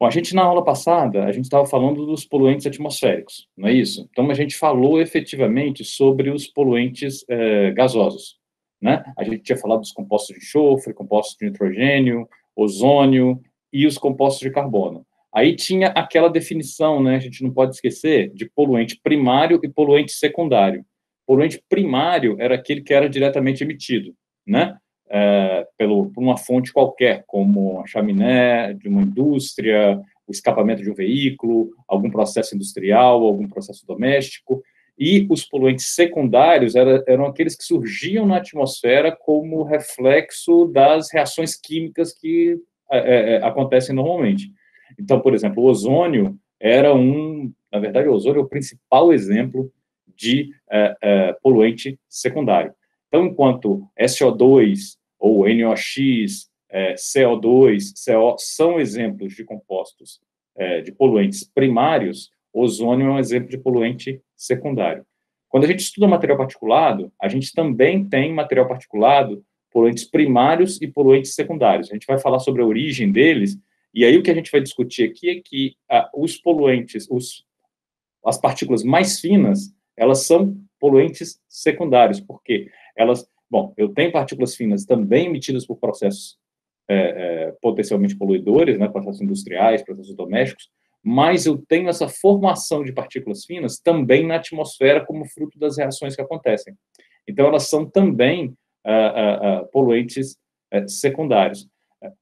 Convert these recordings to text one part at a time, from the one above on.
Bom, a gente na aula passada, a gente estava falando dos poluentes atmosféricos, não é isso? Então a gente falou efetivamente sobre os poluentes gasosos, né? A gente tinha falado dos compostos de enxofre, compostos de nitrogênio, ozônio e os compostos de carbono. Aí tinha aquela definição, né? A gente não pode esquecer de poluente primário e poluente secundário. Poluente primário era aquele que era diretamente emitido, né? Por uma fonte qualquer, como a chaminé de uma indústria, o escapamento de um veículo, algum processo industrial, algum processo doméstico, e os poluentes secundários eram aqueles que surgiam na atmosfera como reflexo das reações químicas que acontecem normalmente. Então, por exemplo, o ozônio na verdade, o ozônio é o principal exemplo de poluente secundário. Então, enquanto SO2 ou NOx, CO2, CO são exemplos de compostos de poluentes primários, ozônio é um exemplo de poluente secundário. Quando a gente estuda material particulado, a gente também tem material particulado, poluentes primários e poluentes secundários. A gente vai falar sobre a origem deles, e aí o que a gente vai discutir aqui é que os poluentes, as partículas mais finas, elas são poluentes secundários, porque eu tenho partículas finas também emitidas por processos potencialmente poluidores, né, processos industriais, processos domésticos, mas eu tenho essa formação de partículas finas também na atmosfera como fruto das reações que acontecem. Então, elas são também poluentes secundários.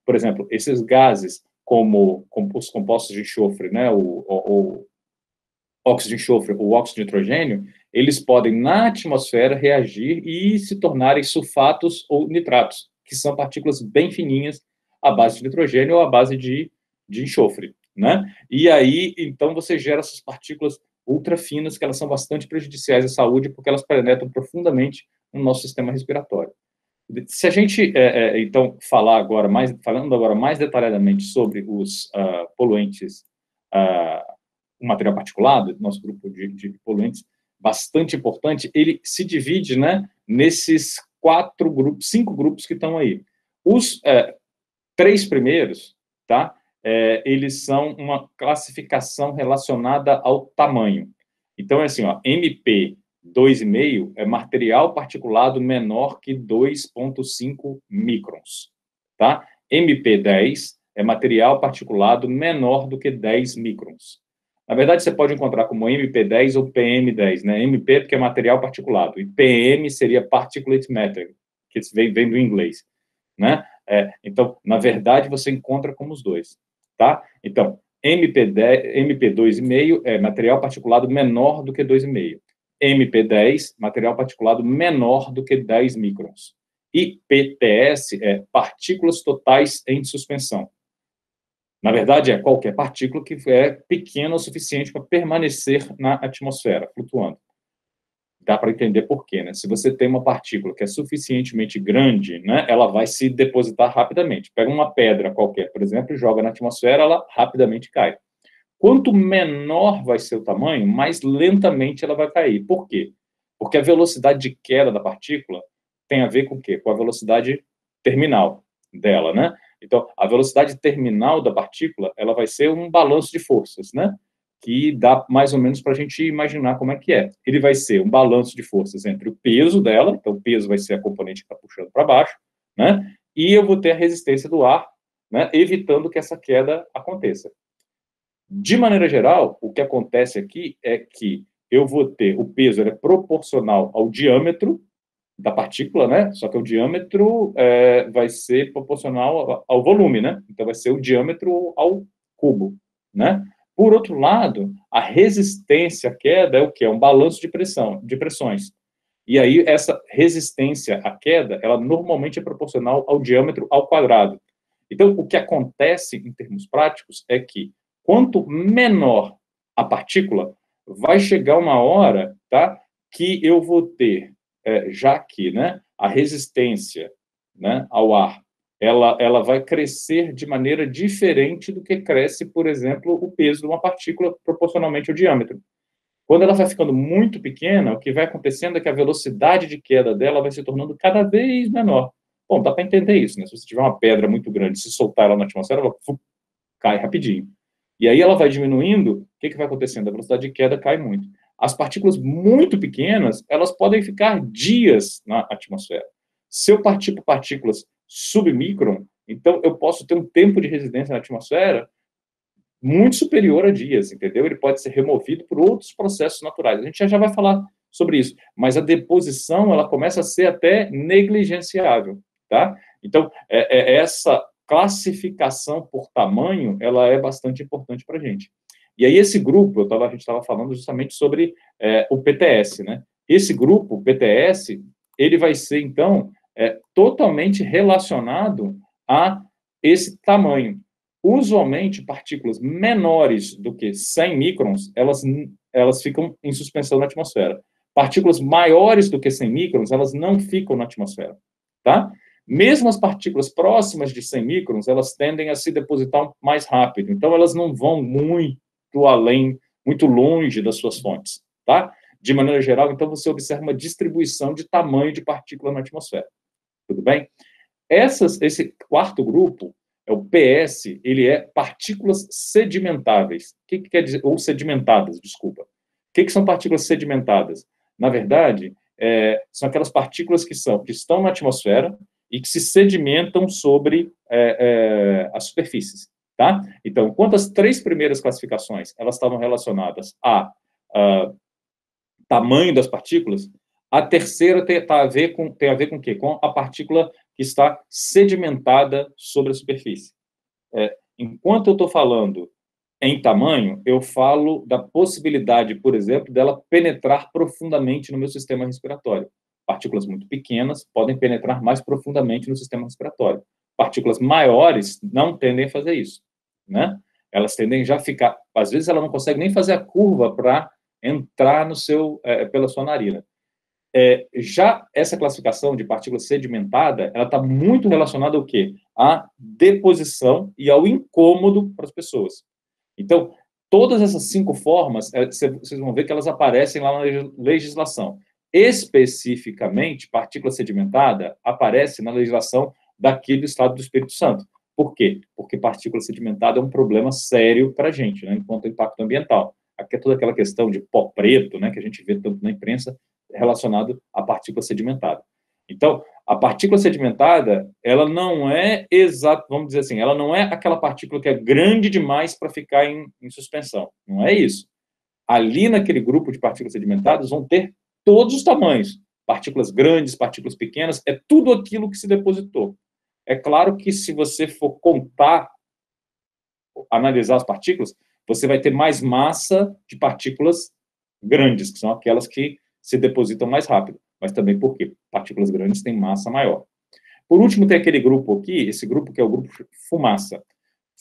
Por exemplo, esses gases, como os compostos de enxofre, né, o óxido de enxofre ou óxido de nitrogênio, eles podem, na atmosfera, reagir e se tornarem sulfatos ou nitratos, que são partículas bem fininhas à base de nitrogênio ou à base de enxofre, né? E aí, então, você gera essas partículas ultra finas, que elas são bastante prejudiciais à saúde, porque elas penetram profundamente no nosso sistema respiratório. Se a gente, então, falando agora mais detalhadamente sobre os poluentes o material particulado, nosso grupo de poluentes, bastante importante, ele se divide, né, nesses 5 grupos que estão aí. Os 3 primeiros, tá, eles são uma classificação relacionada ao tamanho. Então, é assim, ó, MP 2,5 é material particulado menor que 2,5 microns, tá? MP10 é material particulado menor do que 10 microns. Na verdade, você pode encontrar como MP10 ou PM10, né? MP porque é material particulado, e PM seria particulate matter, que vem do inglês, né? Então, na verdade, você encontra como os dois, tá? Então, MP2,5 é material particulado menor do que 2,5. MP10, material particulado menor do que 10 microns. E PTS é partículas totais em suspensão. Na verdade, é qualquer partícula que é pequena o suficiente para permanecer na atmosfera, flutuando. Dá para entender por quê, né? Se você tem uma partícula que é suficientemente grande, né, ela vai se depositar rapidamente. Pega uma pedra qualquer, por exemplo, e joga na atmosfera, ela rapidamente cai. Quanto menor vai ser o tamanho, mais lentamente ela vai cair. Por quê? Porque a velocidade de queda da partícula tem a ver com o quê? Com a velocidade terminal dela, né? Então, a velocidade terminal da partícula, ela vai ser um balanço de forças, né? Que dá mais ou menos para a gente imaginar como é que é. Ele vai ser um balanço de forças entre o peso dela, então o peso vai ser a componente que está puxando para baixo, né? E eu vou ter a resistência do ar, né? Evitando que essa queda aconteça. De maneira geral, o que acontece aqui é que eu vou ter o peso ele é proporcional ao diâmetro da partícula, né? Só que o diâmetro vai ser proporcional ao volume, né? Então vai ser o diâmetro ao cubo, né? Por outro lado, a resistência à queda é o que? É um balanço de pressão, de pressões. E aí essa resistência à queda, ela normalmente é proporcional ao diâmetro ao quadrado. Então, o que acontece em termos práticos é que quanto menor a partícula, vai chegar uma hora, tá, que eu vou ter, já que, né, a resistência, né, ao ar, ela vai crescer de maneira diferente do que cresce, por exemplo, o peso de uma partícula proporcionalmente ao diâmetro. Quando ela vai ficando muito pequena, o que vai acontecendo é que a velocidade de queda dela vai se tornando cada vez menor. Bom, dá para entender isso, né? Se você tiver uma pedra muito grande, se soltar ela na atmosfera, ela cai rapidinho. E aí ela vai diminuindo, o que vai acontecendo? A velocidade de queda cai muito. As partículas muito pequenas, elas podem ficar dias na atmosfera. Se eu partir por partículas submicron, então eu posso ter um tempo de residência na atmosfera muito superior a dias, entendeu? Ele pode ser removido por outros processos naturais. A gente já vai falar sobre isso, mas a deposição, ela começa a ser até negligenciável, tá? Então, essa classificação por tamanho, ela é bastante importante para a gente. E aí, esse grupo, a gente estava falando justamente sobre o PTS, né? Esse grupo, PTS, ele vai ser, então, totalmente relacionado a esse tamanho. Usualmente, partículas menores do que 100 microns, elas ficam em suspensão na atmosfera. Partículas maiores do que 100 microns, elas não ficam na atmosfera, tá? Mesmo as partículas próximas de 100 microns, elas tendem a se depositar mais rápido. Então, elas não vão muito além, muito longe das suas fontes, tá? De maneira geral, então, você observa uma distribuição de tamanho de partícula na atmosfera. Tudo bem? Esse quarto grupo, o PS, ele é partículas sedimentáveis. O que quer dizer? Ou sedimentadas, desculpa. O que são partículas sedimentadas? Na verdade, são aquelas partículas que estão na atmosfera e que se sedimentam sobre as superfícies, tá? Então, enquanto as três primeiras classificações, elas estavam relacionadas a tamanho das partículas, a terceira tem a ver com o quê? Com a partícula que está sedimentada sobre a superfície. Enquanto eu estou falando em tamanho, eu falo da possibilidade, por exemplo, dela penetrar profundamente no meu sistema respiratório. Partículas muito pequenas podem penetrar mais profundamente no sistema respiratório. Partículas maiores não tendem a fazer isso, né? Elas tendem já a ficar... Às vezes, ela não consegue nem fazer a curva para entrar pela sua narina. Já essa classificação de partícula sedimentada, ela está muito relacionada ao quê? À deposição e ao incômodo para as pessoas. Então, todas essas 5 formas, vocês vão ver que elas aparecem lá na legislação. Especificamente, partícula sedimentada aparece na legislação daqui do Estado do Espírito Santo. Por quê? Porque partícula sedimentada é um problema sério para a gente, né, enquanto impacto ambiental. Aqui é toda aquela questão de pó preto, né, que a gente vê tanto na imprensa, relacionado à partícula sedimentada. Então, a partícula sedimentada, ela não é vamos dizer assim, ela não é aquela partícula que é grande demais para ficar em suspensão. Não é isso. Ali naquele grupo de partículas sedimentadas vão ter todos os tamanhos. Partículas grandes, partículas pequenas, é tudo aquilo que se depositou. É claro que se você for contar, analisar as partículas, você vai ter mais massa de partículas grandes, que são aquelas que se depositam mais rápido. Mas também porque partículas grandes têm massa maior. Por último, tem aquele grupo aqui, esse grupo que é o grupo fumaça.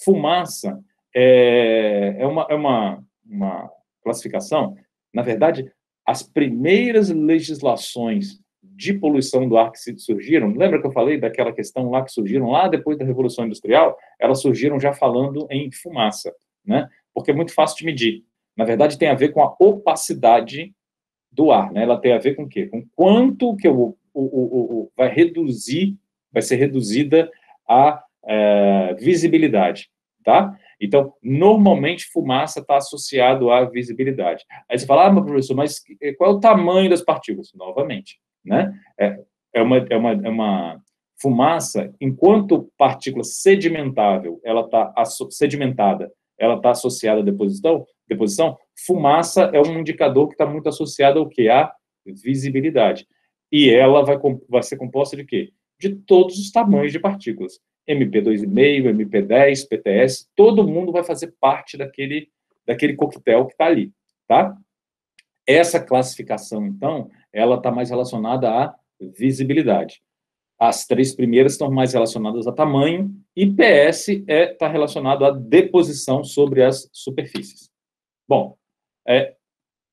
Fumaça é uma classificação, na verdade, as primeiras legislações de poluição do ar que surgiram, lembra que eu falei daquela questão lá que surgiram lá depois da Revolução Industrial? Elas surgiram já falando em fumaça, né? Porque é muito fácil de medir. Na verdade, tem a ver com a opacidade do ar, né? Ela tem a ver com o quê? Com quanto que vai ser reduzida a visibilidade, tá? Então, normalmente, fumaça está associado à visibilidade. Aí você fala, mas professor, mas qual é o tamanho das partículas? Novamente, né? É uma fumaça, enquanto partícula sedimentável, ela está sedimentada, ela está associada à deposição, fumaça é um indicador que está muito associado ao quê? À visibilidade. E ela vai ser composta de quê? De todos os tamanhos de partículas. MP2,5, MP10, PTS, todo mundo vai fazer parte daquele coquetel que está ali, tá? Essa classificação, então, ela está mais relacionada à visibilidade. As 3 primeiras estão mais relacionadas a tamanho, e PS está relacionado à deposição sobre as superfícies. Bom,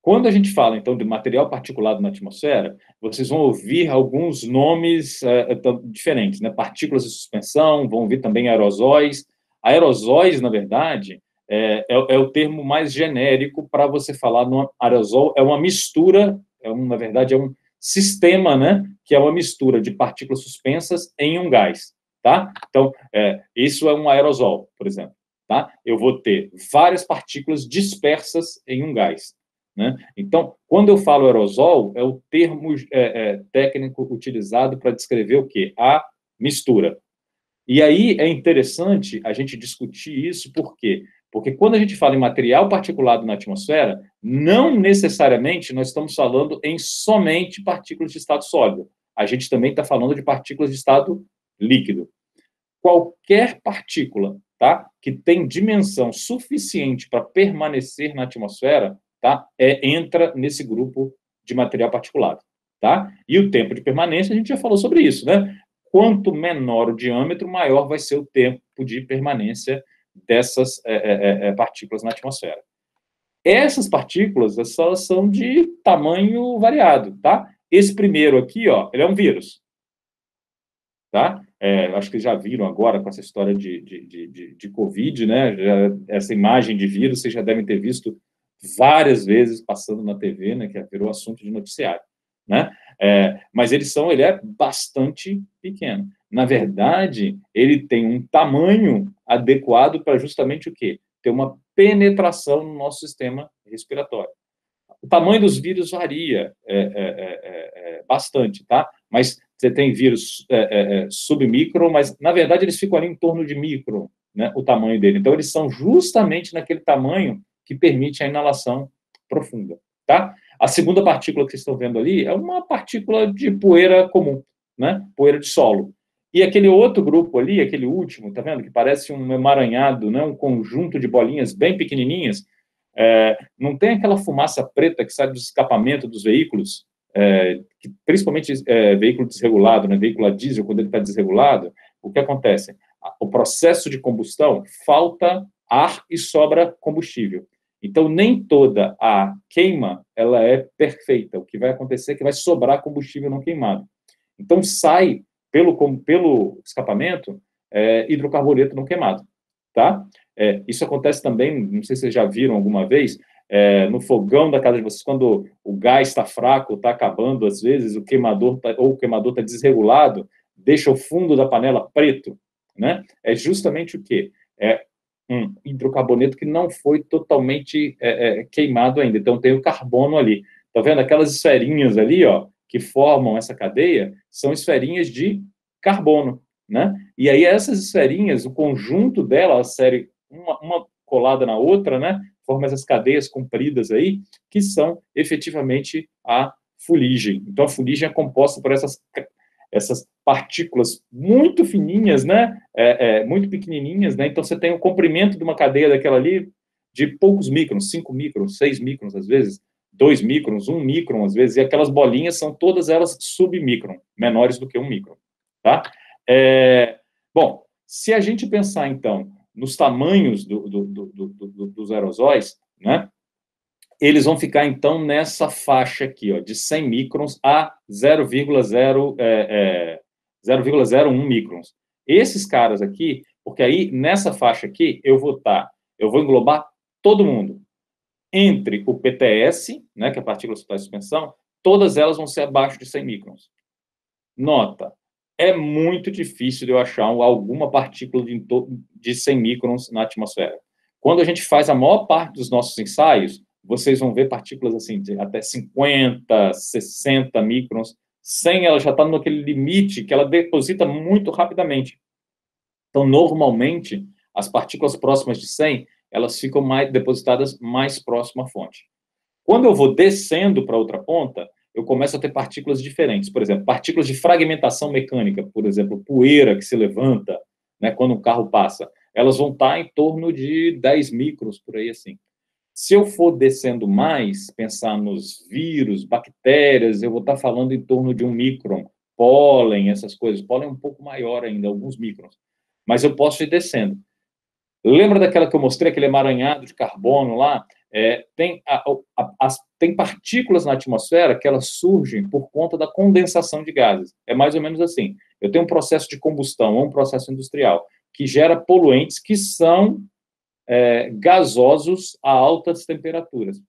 quando a gente fala, então, de material particulado na atmosfera, vocês vão ouvir alguns nomes diferentes, né? Partículas de suspensão, vão ouvir também aerosóis. Aerosóis, na verdade, é o termo mais genérico para você falar no aerosol. É uma mistura, na verdade, é um sistema, né? Que é uma mistura de partículas suspensas em um gás, tá? Então, isso é um aerosol, por exemplo. tá? Eu vou ter várias partículas dispersas em um gás, né? Então, quando eu falo aerosol, é o termo técnico utilizado para descrever o quê? A mistura. E aí é interessante a gente discutir isso, por quê? Porque quando a gente fala em material particulado na atmosfera, não necessariamente nós estamos falando em somente partículas de estado sólido. A gente também está falando de partículas de estado líquido. Qualquer partícula, tá, que tem dimensão suficiente para permanecer na atmosfera, tá, entra nesse grupo de material particulado, tá? E o tempo de permanência, a gente já falou sobre isso, né? Quanto menor o diâmetro, maior vai ser o tempo de permanência dessas partículas na atmosfera. Essas partículas, elas são de tamanho variado, tá? Esse primeiro aqui, ó, ele é um vírus, tá? Acho que já viram agora com essa história de Covid, né? Essa imagem de vírus, vocês já devem ter visto várias vezes passando na TV, né? Que virou assunto de noticiário, né? Mas ele é bastante pequeno. Na verdade, ele tem um tamanho adequado para justamente o quê? Ter uma penetração no nosso sistema respiratório. O tamanho dos vírus varia bastante, tá? Mas você tem vírus submicron, mas, na verdade, eles ficam ali em torno de micron, né, o tamanho dele. Então, eles são justamente naquele tamanho que permite a inalação profunda, tá? A segunda partícula que vocês estão vendo ali é uma partícula de poeira comum, né? Poeira de solo. E aquele outro grupo ali, aquele último, tá vendo? Que parece um emaranhado, né? Um conjunto de bolinhas bem pequenininhas. Não tem aquela fumaça preta que sai do escapamento dos veículos, principalmente veículo desregulado, né, veículo a diesel, quando ele está desregulado, o que acontece? O processo de combustão, falta ar e sobra combustível. Então, nem toda a queima ela é perfeita. O que vai acontecer é que vai sobrar combustível não queimado. Então, sai pelo escapamento hidrocarbureto não queimado, tá? Isso acontece também, não sei se vocês já viram alguma vez, no fogão da casa de vocês, quando o gás está fraco, está acabando, às vezes, o queimador está desregulado, deixa o fundo da panela preto, né? É justamente o quê? É um hidrocarboneto que não foi totalmente queimado ainda, então tem o carbono ali. Tá vendo? Aquelas esferinhas ali, ó, que formam essa cadeia, são esferinhas de carbono, né? E aí essas esferinhas, o conjunto delas, série uma colada na outra, né? Forma essas cadeias compridas aí, que são efetivamente a fuligem. Então, a fuligem é composta por essas partículas muito fininhas, né? Muito pequenininhas, né? Então, você tem o comprimento de uma cadeia daquela ali de poucos microns, 5 microns, 6 microns, às vezes, 2 microns, 1 micron, às vezes, e aquelas bolinhas são todas elas submicron, menores do que 1 micron, tá? Bom, se a gente pensar, então, nos tamanhos dos aerosóis, né, eles vão ficar, então, nessa faixa aqui, ó, de 100 microns a 0,01 microns. Esses caras aqui, porque aí, nessa faixa aqui, eu vou englobar todo mundo. Entre o PTS, né, que é a partícula total de suspensão, todas elas vão ser abaixo de 100 microns. Nota, é muito difícil de eu achar alguma partícula de 100 microns na atmosfera. Quando a gente faz a maior parte dos nossos ensaios, vocês vão ver partículas assim, de até 50, 60 microns. 100, ela já está naquele limite que ela deposita muito rapidamente. Então, normalmente, as partículas próximas de 100, elas ficam depositadas mais próximo à fonte. Quando eu vou descendo para outra ponta, eu começo a ter partículas diferentes. Por exemplo, partículas de fragmentação mecânica, por exemplo, poeira que se levanta, né, quando um carro passa, elas vão estar em torno de 10 microns, por aí assim. Se eu for descendo mais, pensar nos vírus, bactérias, eu vou estar falando em torno de 1 micron. Pólen, essas coisas. Pólen é um pouco maior ainda, alguns microns. Mas eu posso ir descendo. Lembra daquela que eu mostrei, aquele emaranhado de carbono lá? Tem partículas na atmosfera que elas surgem por conta da condensação de gases. É mais ou menos assim. Eu tenho um processo de combustão, ou um processo industrial, que gera poluentes que são gasosos a altas temperaturas.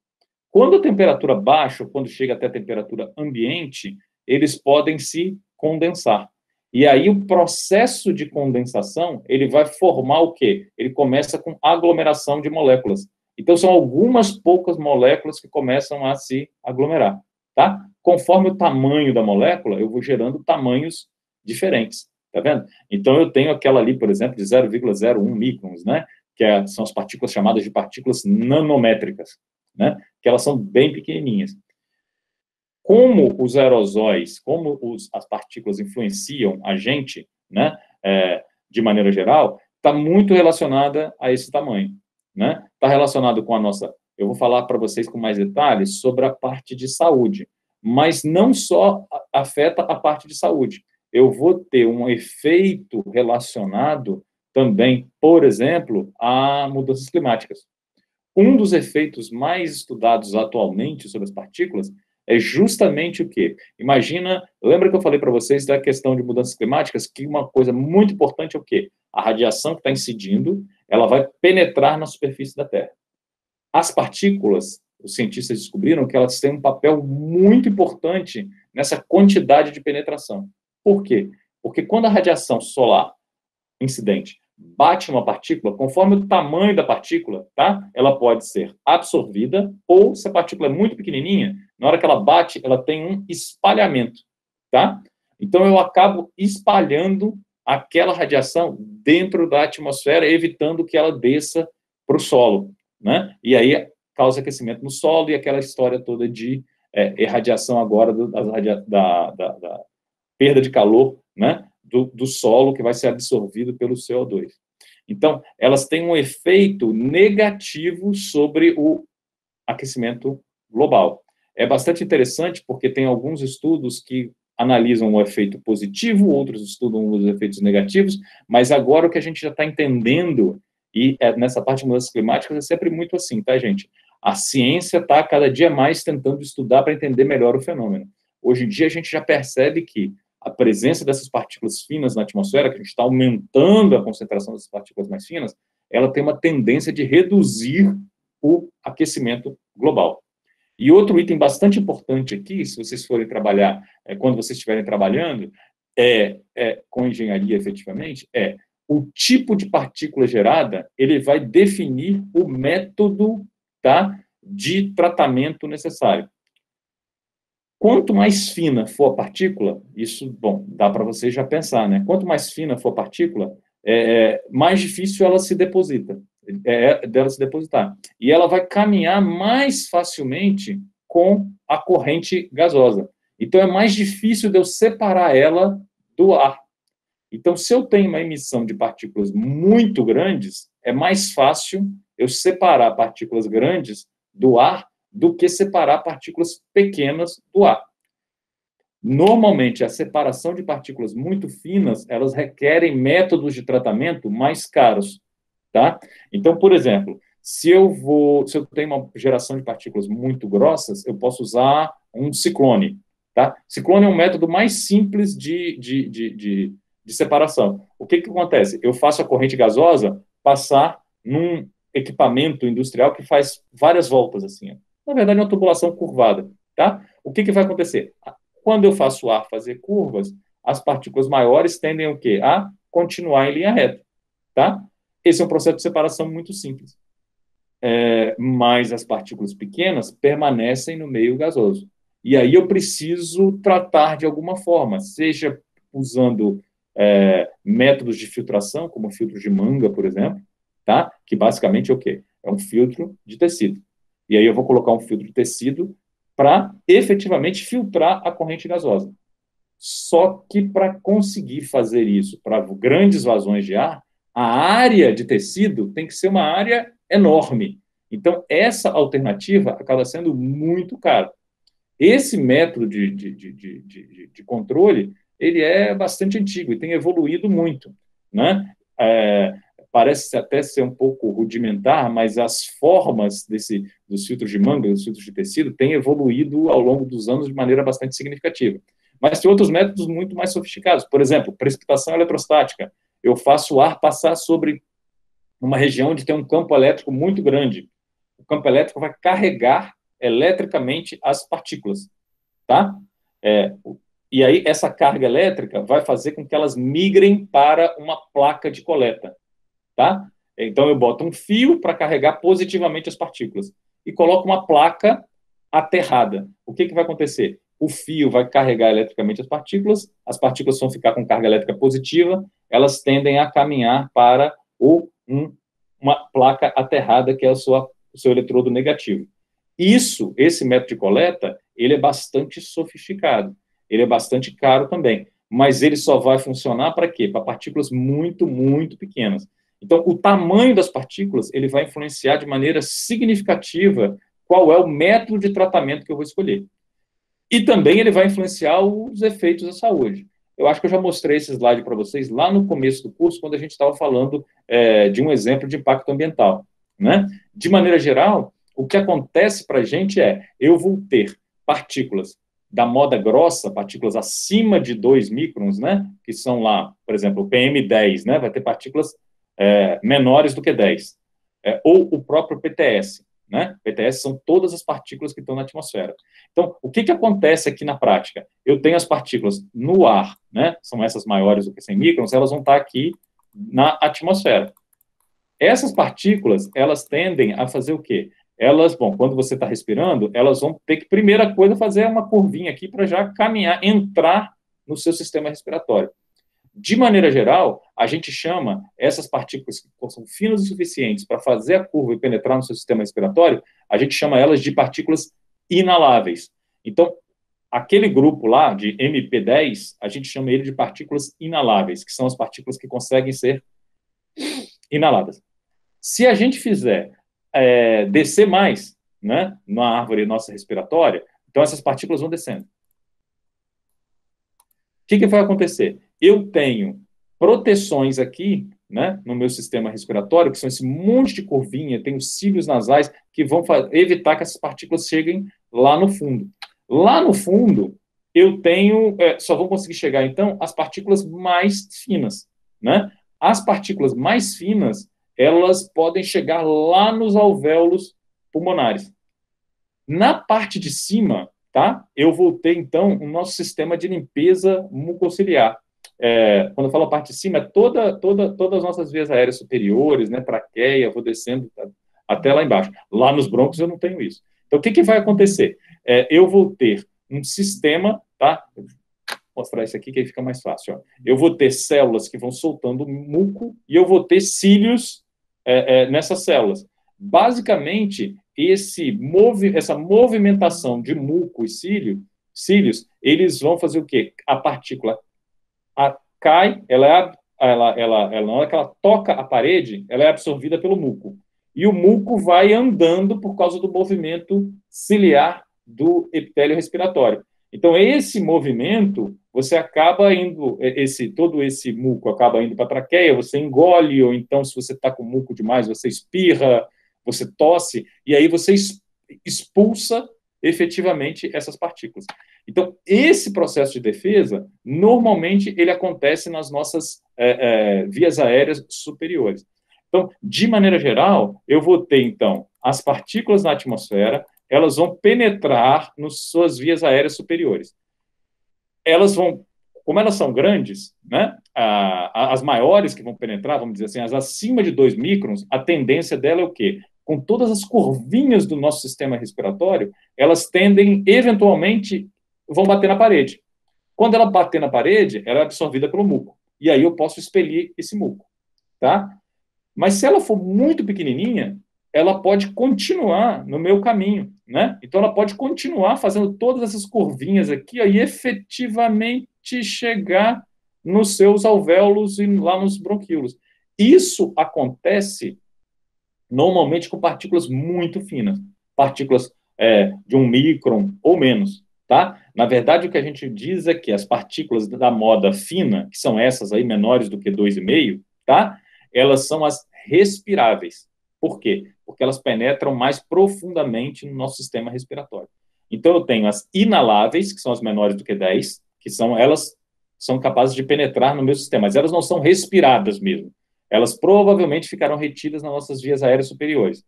Quando a temperatura baixa, quando chega até a temperatura ambiente, eles podem se condensar. E aí o processo de condensação, ele vai formar o quê? Ele começa com aglomeração de moléculas. Então, são algumas poucas moléculas que começam a se aglomerar, tá? Conforme o tamanho da molécula, eu vou gerando tamanhos diferentes, tá vendo? Então, eu tenho aquela ali, por exemplo, de 0,01 microns, né? São as partículas chamadas de partículas nanométricas, né? Que elas são bem pequenininhas. Como os aerosóis, as partículas influenciam a gente, né, de maneira geral, está muito relacionada a esse tamanho, né? Está relacionado com a nossa... Eu vou falar para vocês com mais detalhes sobre a parte de saúde, mas não só afeta a parte de saúde. Eu vou ter um efeito relacionado também, por exemplo, a mudanças climáticas. Um dos efeitos mais estudados atualmente sobre as partículas é justamente o quê? Imagina, lembra que eu falei para vocês da questão de mudanças climáticas, que uma coisa muito importante é o quê? A radiação que está incidindo, ela vai penetrar na superfície da Terra. As partículas, os cientistas descobriram que elas têm um papel muito importante nessa quantidade de penetração. Por quê? Porque quando a radiação solar incidente bate uma partícula, conforme o tamanho da partícula, tá? Ela pode ser absorvida, ou se a partícula é muito pequenininha, na hora que ela bate, ela tem um espalhamento, tá? Então, eu acabo espalhando aquela radiação dentro da atmosfera, evitando que ela desça para o solo, né? E aí causa aquecimento no solo e aquela história toda de irradiação agora da perda de calor, né? Do solo que vai ser absorvido pelo CO2. Então, elas têm um efeito negativo sobre o aquecimento global. É bastante interessante porque tem alguns estudos que analisam o efeito positivo, outros estudam os efeitos negativos, mas agora o que a gente já está entendendo, e nessa parte de mudanças climáticas é sempre muito assim, tá, gente? A ciência está cada dia mais tentando estudar para entender melhor o fenômeno. Hoje em dia a gente já percebe que a presença dessas partículas finas na atmosfera, que a gente está aumentando a concentração dessas partículas mais finas, ela tem uma tendência de reduzir o aquecimento global. E outro item bastante importante aqui, se vocês forem trabalhar, quando vocês estiverem trabalhando, com engenharia efetivamente, o tipo de partícula gerada, ele vai definir o método, tá, de tratamento necessário. Quanto mais fina for a partícula, isso, bom, dá para você já pensar, né? Quanto mais fina for a partícula, mais difícil ela se deposita, dela se depositar. E ela vai caminhar mais facilmente com a corrente gasosa. Então, é mais difícil de eu separar ela do ar. Então, se eu tenho uma emissão de partículas muito grandes, é mais fácil eu separar partículas grandes do ar do que separar partículas pequenas do ar. Normalmente, a separação de partículas muito finas, elas requerem métodos de tratamento mais caros, tá? Então, por exemplo, se eu tenho uma geração de partículas muito grossas, eu posso usar um ciclone, tá? Ciclone é um método mais simples de separação. O que acontece? Eu faço a corrente gasosa passar num equipamento industrial que faz várias voltas, assim, ó. Na verdade, é uma tubulação curvada, tá? O que vai acontecer? Quando eu faço o ar fazer curvas, as partículas maiores tendem o quê? A continuar em linha reta, tá? Esse é um processo de separação muito simples. Mas as partículas pequenas permanecem no meio gasoso. E aí eu preciso tratar de alguma forma, seja usando métodos de filtração, como o filtro de Manga, por exemplo, tá? Que basicamente é o quê? É um filtro de tecido. E aí eu vou colocar um filtro de tecido para efetivamente filtrar a corrente gasosa. Só que para conseguir fazer isso para grandes vazões de ar, a área de tecido tem que ser uma área enorme. Então, essa alternativa acaba sendo muito cara. Esse método de controle, ele é bastante antigo e tem evoluído muito, né? Parece até ser um pouco rudimentar, mas as formas dos filtros de Manga, dos filtros de tecido, têm evoluído ao longo dos anos de maneira bastante significativa. Mas tem outros métodos muito mais sofisticados. Por exemplo, precipitação eletrostática. Eu faço o ar passar sobre uma região onde tem um campo elétrico muito grande. O campo elétrico vai carregar eletricamente as partículas, tá? E aí, essa carga elétrica vai fazer com que elas migrem para uma placa de coleta, tá? Então, eu boto um fio para carregar positivamente as partículas e coloco uma placa aterrada. O que vai acontecer? O fio vai carregar eletricamente as partículas vão ficar com carga elétrica positiva, elas tendem a caminhar para uma placa aterrada, que é o seu eletrodo negativo. Esse método de coleta, ele é bastante sofisticado, ele é bastante caro também, mas ele só vai funcionar para quê? Para partículas muito, muito pequenas. Então, o tamanho das partículas, ele vai influenciar de maneira significativa qual é o método de tratamento que eu vou escolher. E também ele vai influenciar os efeitos da saúde. Eu acho que eu já mostrei esse slide para vocês lá no começo do curso, quando a gente estava falando de um exemplo de impacto ambiental, né? De maneira geral, o que acontece para a gente eu vou ter partículas da moda grossa, partículas acima de 2 microns, né? Que são lá, por exemplo, o PM10, né? Vai ter partículas menores do que 10. Ou o próprio PTS, né? PTS são todas as partículas que estão na atmosfera. Então, o que acontece aqui na prática? Eu tenho as partículas no ar, né? São essas maiores do que 100 microns, elas vão estar aqui na atmosfera. Essas partículas, elas tendem a fazer o quê? Elas, quando você está respirando, elas vão ter que, primeira coisa, fazer uma curvinha aqui para já caminhar, entrar no seu sistema respiratório. De maneira geral, a gente chama essas partículas que são finas o suficientes para fazer a curva e penetrar no seu sistema respiratório, a gente chama elas de partículas inaláveis. Então, aquele grupo lá de MP10, a gente chama ele de partículas inaláveis, que são as partículas que conseguem ser inaladas. Se a gente fizer descer mais, né, na árvore nossa respiratória, então essas partículas vão descendo. O que vai acontecer? Eu tenho proteções aqui, né, no meu sistema respiratório, que são esse monte de curvinha, tenho cílios nasais que vão evitar que essas partículas cheguem lá no fundo. Lá no fundo, eu tenho, só vão conseguir chegar, então, as partículas mais finas, né? As partículas mais finas, elas podem chegar lá nos alvéolos pulmonares. Na parte de cima, tá? Eu vou ter, então, o nosso sistema de limpeza mucociliar. Quando eu falo a parte de cima, todas as nossas vias aéreas superiores, né, traqueia, vou descendo até lá embaixo. Lá nos brônquios eu não tenho isso. Então, o que vai acontecer? Eu vou ter um sistema, tá? Vou mostrar isso aqui que aí fica mais fácil. Ó. Eu vou ter células que vão soltando muco e eu vou ter cílios nessas células. Basicamente, essa movimentação de muco e cílios, eles vão fazer o quê? A partícula cai, na hora que ela toca a parede, ela é absorvida pelo muco. E o muco vai andando por causa do movimento ciliar do epitélio respiratório. Então, esse movimento, você acaba indo, todo esse muco acaba indo para a traqueia, você engole, ou então, se você está com muco demais, você espirra, você tosse, e aí você expulsa efetivamente essas partículas. Então, esse processo de defesa, normalmente, ele acontece nas nossas vias aéreas superiores. Então, de maneira geral, eu vou ter, então, as partículas na atmosfera, elas vão penetrar nas suas vias aéreas superiores. Elas vão, como elas são grandes, né, as maiores que vão penetrar, vamos dizer assim, as acima de 2 microns, a tendência dela é o quê? Com todas as curvinhas do nosso sistema respiratório, elas tendem, eventualmente, vão bater na parede. Quando ela bater na parede, ela é absorvida pelo muco. E aí eu posso expelir esse muco, tá? Mas se ela for muito pequenininha, ela pode continuar no meu caminho, né? Então ela pode continuar fazendo todas essas curvinhas aqui e efetivamente chegar nos seus alvéolos e lá nos bronquíolos. Isso acontece normalmente com partículas muito finas, partículas de 1 micron ou menos, tá? Na verdade, o que a gente diz é que as partículas da moda fina, que são essas aí menores do que 2,5, tá? Elas são as respiráveis. Por quê? Porque elas penetram mais profundamente no nosso sistema respiratório. Então, eu tenho as inaláveis, que são as menores do que 10, elas são capazes de penetrar no meu sistema, mas elas não são respiradas mesmo. Elas provavelmente ficarão retidas nas nossas vias aéreas superiores.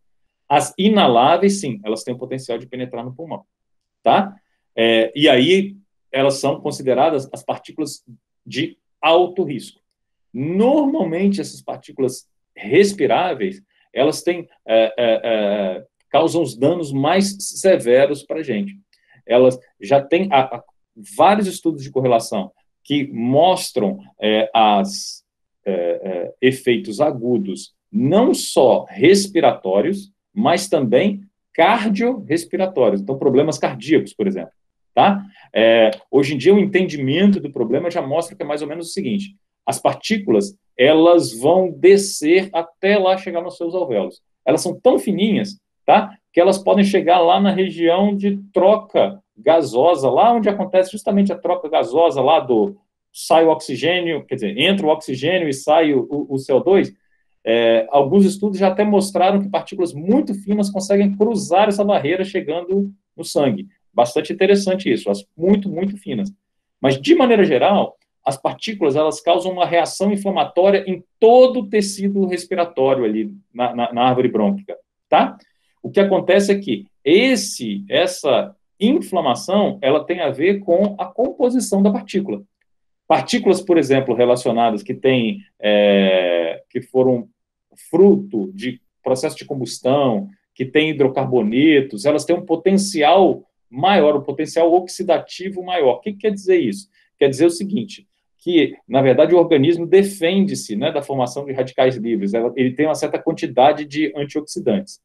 As inaláveis, sim, elas têm o potencial de penetrar no pulmão, tá? E aí, elas são consideradas as partículas de alto risco. Normalmente, essas partículas respiráveis, elas têm, causam os danos mais severos para a gente. Elas já têm vários estudos de correlação que mostram efeitos agudos, não só respiratórios, mas também cardiorrespiratórios, então problemas cardíacos, por exemplo. Tá? Hoje em dia, o entendimento do problema já mostra que é mais ou menos o seguinte: as partículas, elas vão descer até lá chegar nos seus alvéolos. Elas são tão fininhas, tá? Que elas podem chegar lá na região de troca gasosa, lá onde acontece justamente a troca gasosa, lá sai o oxigênio, quer dizer, entra o oxigênio e sai o CO2. Alguns estudos já até mostraram que partículas muito finas conseguem cruzar essa barreira chegando no sangue. Bastante interessante isso, as muito, muito finas. Mas, de maneira geral, as partículas, elas causam uma reação inflamatória em todo o tecido respiratório ali, na árvore brônquica, tá? O que acontece é que essa inflamação, ela tem a ver com a composição da partícula. Partículas, por exemplo, relacionadas que foram fruto de processo de combustão, que têm hidrocarbonetos, elas têm um potencial maior, um potencial oxidativo maior. O que quer dizer isso? Quer dizer o seguinte, que, na verdade, o organismo defende-se, né, da formação de radicais livres. Ele tem uma certa quantidade de antioxidantes.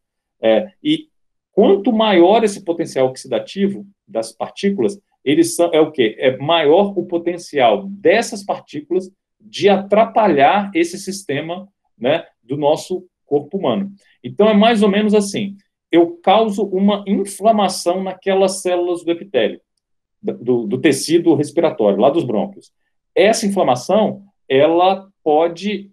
E quanto maior esse potencial oxidativo das partículas, o quê? É maior o potencial dessas partículas de atrapalhar esse sistema, né, do nosso corpo humano. Então, é mais ou menos assim: eu causo uma inflamação naquelas células do epitélio, do tecido respiratório, lá dos brônquios. Essa inflamação, ela pode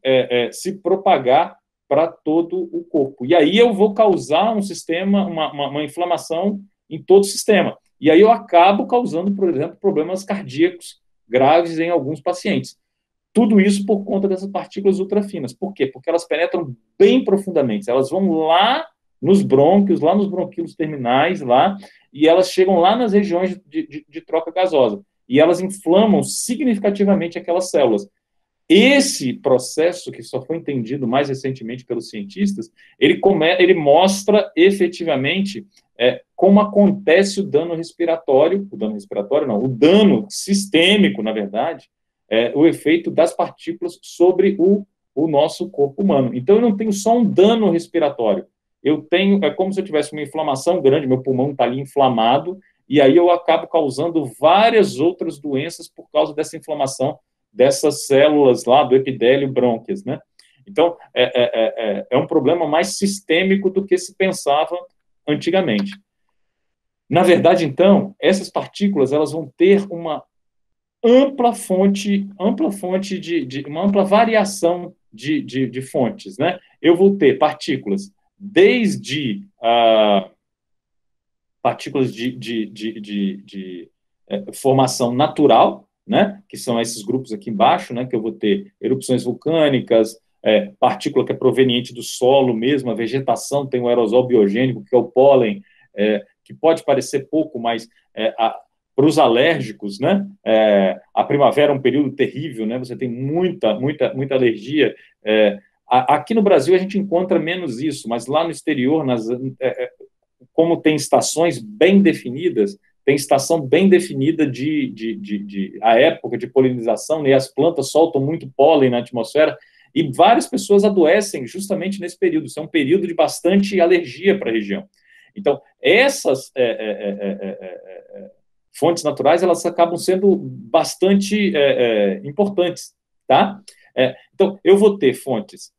se propagar para todo o corpo. E aí eu vou causar um sistema, uma inflamação em todo o sistema. E aí eu acabo causando, por exemplo, problemas cardíacos graves em alguns pacientes. Tudo isso por conta dessas partículas ultrafinas. Por quê? Porque elas penetram bem profundamente. Elas vão lá nos brônquios, lá nos bronquíolos terminais, lá, e elas chegam lá nas regiões de troca gasosa. E elas inflamam significativamente aquelas células. Esse processo, que só foi entendido mais recentemente pelos cientistas, ele mostra efetivamente como acontece o dano respiratório, o dano sistêmico, na verdade, o efeito das partículas sobre o nosso corpo humano. Então, eu não tenho só um dano respiratório, é como se eu tivesse uma inflamação grande, meu pulmão está ali inflamado, e aí eu acabo causando várias outras doenças por causa dessa inflamação dessas células lá do epitélio brônquias, né? Então, é um problema mais sistêmico do que se pensava antigamente. Na verdade, então, essas partículas, elas vão ter uma ampla fonte uma ampla variação de fontes, né? Eu vou ter partículas desde partículas de formação natural, né, que são esses grupos aqui embaixo, né, que eu vou ter erupções vulcânicas, partícula que é proveniente do solo mesmo, a vegetação tem um aerosol biogênico, que é o pólen, que pode parecer pouco, mas para os alérgicos, né, a primavera é um período terrível, né, você tem muita alergia. Aqui no Brasil a gente encontra menos isso, mas lá no exterior, como tem estações bem definidas, tem estação bem definida a época de polinização, né, e as plantas soltam muito pólen na atmosfera, e várias pessoas adoecem justamente nesse período. Isso é um período de bastante alergia para a região. Então, essas fontes naturais, elas acabam sendo bastante importantes, tá? Então, eu vou ter fontes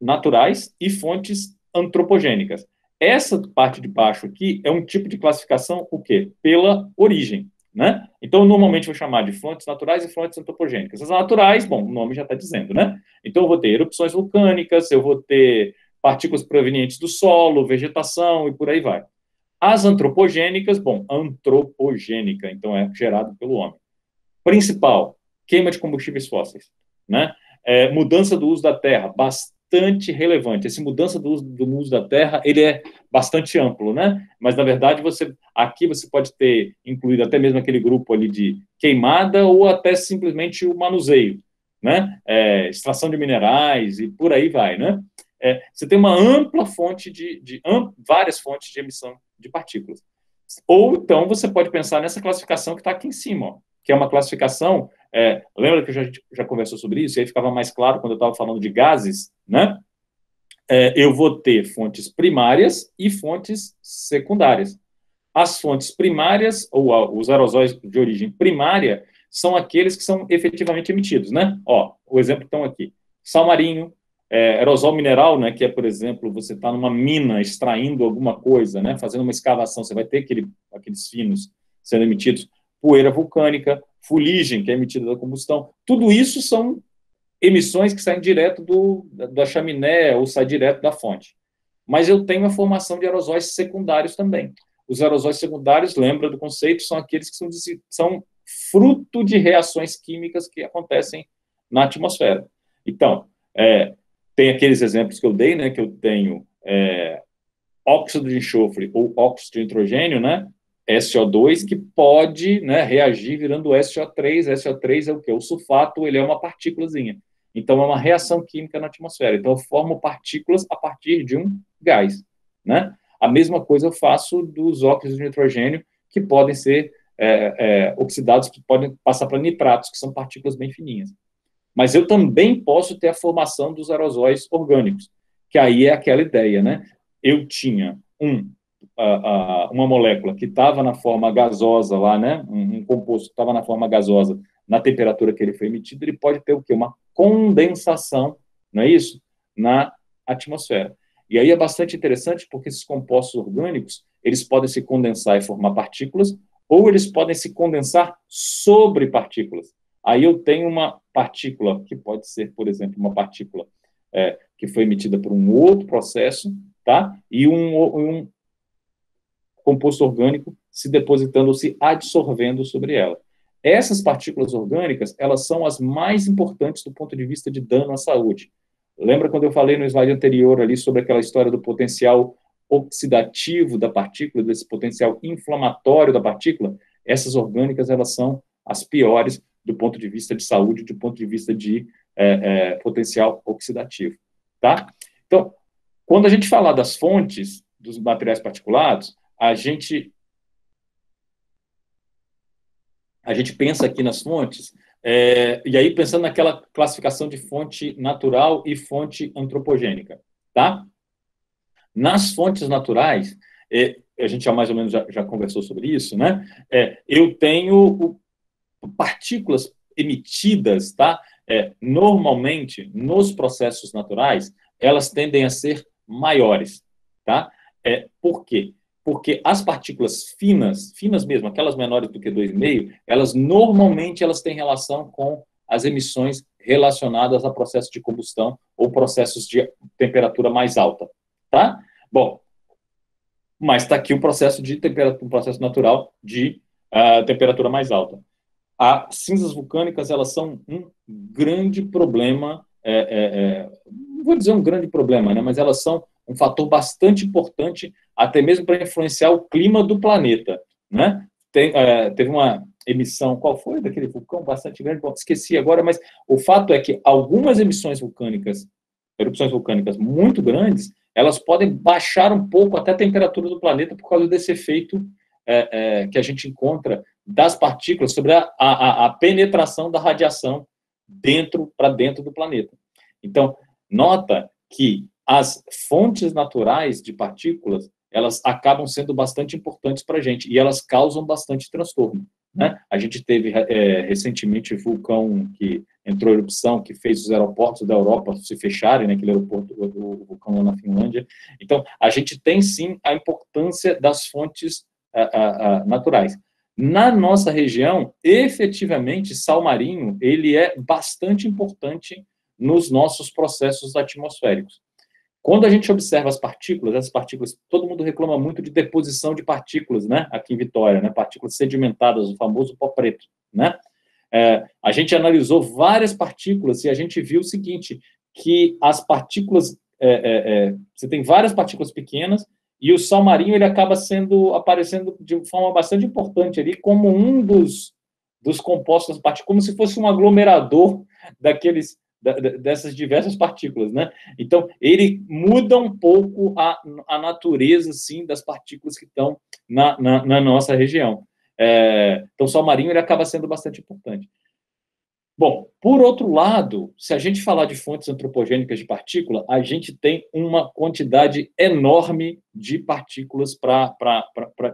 naturais e fontes antropogênicas. Essa parte de baixo aqui é um tipo de classificação, o quê? Pela origem, né? Então, eu normalmente vou chamar de fontes naturais e fontes antropogênicas. As naturais, bom, o nome já está dizendo, né? Então, eu vou ter erupções vulcânicas, eu vou ter partículas provenientes do solo, vegetação e por aí vai. As antropogênicas, bom, antropogênica, então é gerado pelo homem. Principal, queima de combustíveis fósseis, né? Mudança do uso da terra, bastante relevante. Essa mudança do uso da terra, ele é bastante amplo, né? Mas, na verdade, aqui você pode ter incluído até mesmo aquele grupo ali de queimada ou até simplesmente o manuseio, né? Extração de minerais e por aí vai, né? Você tem uma ampla fonte várias fontes de emissão de partículas. Ou, então, você pode pensar nessa classificação que está aqui em cima, ó, que é uma classificação... lembra que a gente já conversou sobre isso? E aí ficava mais claro quando eu estava falando de gases, né? Eu vou ter fontes primárias e fontes secundárias. As fontes primárias, ou os aerosóis de origem primária, são aqueles que são efetivamente emitidos, né? Ó, o exemplo que estão aqui. Sal marinho, aerosol mineral, né, que é, por exemplo, você está numa mina extraindo alguma coisa, né, fazendo uma escavação, você vai ter aqueles finos sendo emitidos. Poeira vulcânica, fuligem, que é emitida da combustão. Tudo isso são emissões que saem direto da chaminé ou saem direto da fonte. Mas eu tenho a formação de aerosóis secundários também. Os aerosóis secundários, lembra do conceito, são aqueles que são fruto de reações químicas que acontecem na atmosfera. Então, tem aqueles exemplos que eu dei, né, que eu tenho óxido de enxofre ou óxido de nitrogênio, né, SO2, que pode, né, reagir virando SO3. SO3 é o quê? O sulfato, ele é uma partículazinha. Então, é uma reação química na atmosfera. Então, eu formo partículas a partir de um gás, né? A mesma coisa eu faço dos óxidos de nitrogênio, que podem ser oxidados, que podem passar para nitratos, que são partículas bem fininhas. Mas eu também posso ter a formação dos aerosóis orgânicos, que aí é aquela ideia, né? Eu tinha uma molécula que estava na forma gasosa lá, né? Um composto que estava na forma gasosa, na temperatura que ele foi emitido, ele pode ter o quê? Uma condensação, não é isso? Na atmosfera. E aí é bastante interessante porque esses compostos orgânicos, eles podem se condensar e formar partículas, ou eles podem se condensar sobre partículas. Aí eu tenho uma partícula, que pode ser, por exemplo, uma partícula que foi emitida por um outro processo, tá? E um composto orgânico se depositando ou se adsorvendo sobre ela. Essas partículas orgânicas, elas são as mais importantes do ponto de vista de dano à saúde. Lembra quando eu falei no slide anterior ali sobre aquela história do potencial oxidativo da partícula, desse potencial inflamatório da partícula? Essas orgânicas, elas são as piores do ponto de vista de saúde, do ponto de vista de potencial oxidativo, tá? Então, quando a gente falar das fontes dos materiais particulados, a gente pensa aqui nas fontes, e aí pensando naquela classificação de fonte natural e fonte antropogênica, tá? Nas fontes naturais, a gente já mais ou menos já conversou sobre isso, né? Eu tenho partículas emitidas, tá? Normalmente, nos processos naturais, elas tendem a ser maiores, tá? Por quê? Porque as partículas finas mesmo, aquelas menores do que 2,5, elas normalmente têm relação com as emissões relacionadas a processos de combustão ou processos de temperatura mais alta, tá? Bom, mas está aqui o processo de temperatura, um processo natural de temperatura mais alta. As cinzas vulcânicas, elas são um grande problema, não vou dizer um grande problema, né, mas elas são um fator bastante importante, até mesmo para influenciar o clima do planeta, né? Teve uma emissão, qual foi? Daquele vulcão bastante grande, bom, esqueci agora, mas o fato é que algumas erupções vulcânicas muito grandes, elas podem baixar um pouco até a temperatura do planeta por causa desse efeito que a gente encontra das partículas sobre a penetração da radiação para dentro do planeta. Então, nota que as fontes naturais de partículas, elas acabam sendo bastante importantes para a gente, e elas causam bastante transtorno, né? A gente teve recentemente o vulcão que entrou em erupção, que fez os aeroportos da Europa se fecharem, né, aquele aeroporto, o vulcão lá na Finlândia. Então, a gente tem sim a importância das fontes naturais. Na nossa região, efetivamente, sal marinho, ele é bastante importante nos nossos processos atmosféricos. Quando a gente observa as partículas, essas partículas, todo mundo reclama muito de deposição de partículas, né, aqui em Vitória, né, partículas sedimentadas, o famoso pó preto, né? A gente analisou várias partículas e a gente viu o seguinte, que as partículas, você tem várias partículas pequenas, e o sal marinho ele acaba aparecendo de forma bastante importante ali, como um dos compostos das partículas, como se fosse um aglomerador dessas diversas partículas, né? Então, ele muda um pouco a natureza, sim, das partículas que estão na nossa região. Então, o sal marinho ele acaba sendo bastante importante. Bom, por outro lado, se a gente falar de fontes antropogênicas de partícula, a gente tem uma quantidade enorme de partículas para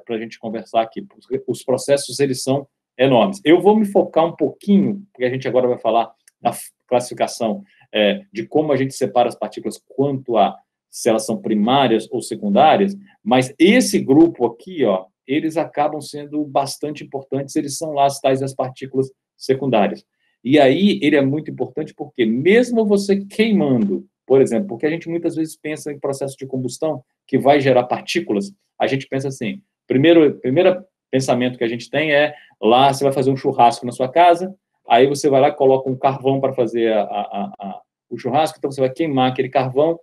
a gente conversar aqui. Os processos, eles são enormes. Eu vou me focar um pouquinho, porque a gente agora vai falar da classificação de como a gente separa as partículas quanto a se elas são primárias ou secundárias, mas esse grupo aqui, ó, eles acabam sendo bastante importantes, eles são lá as tais as partículas secundárias. E aí, ele é muito importante porque, mesmo você queimando, por exemplo, porque a gente muitas vezes pensa em processo de combustão que vai gerar partículas, a gente pensa assim, primeiro pensamento que a gente tem é, lá você vai fazer um churrasco na sua casa, aí você vai lá e coloca um carvão para fazer o churrasco, então você vai queimar aquele carvão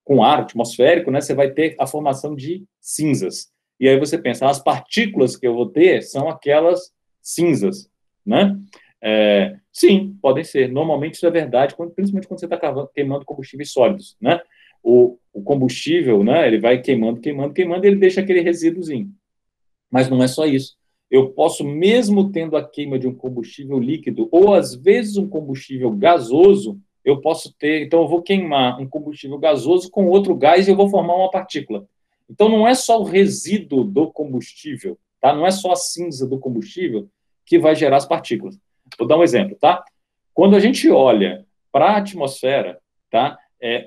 com ar atmosférico, né, você vai ter a formação de cinzas. E aí você pensa, as partículas que eu vou ter são aquelas cinzas, né? Sim, podem ser. Normalmente isso é verdade, principalmente quando você está queimando combustíveis sólidos, né? O combustível, né, ele vai queimando, e ele deixa aquele resíduozinho. Mas não é só isso. Eu posso, mesmo tendo a queima de um combustível líquido, ou às vezes um combustível gasoso, eu posso ter... Então, eu vou queimar um combustível gasoso com outro gás e eu vou formar uma partícula. Então, não é só o resíduo do combustível, tá? Não é só a cinza do combustível que vai gerar as partículas. Vou dar um exemplo, tá? Quando a gente olha para a atmosfera, tá?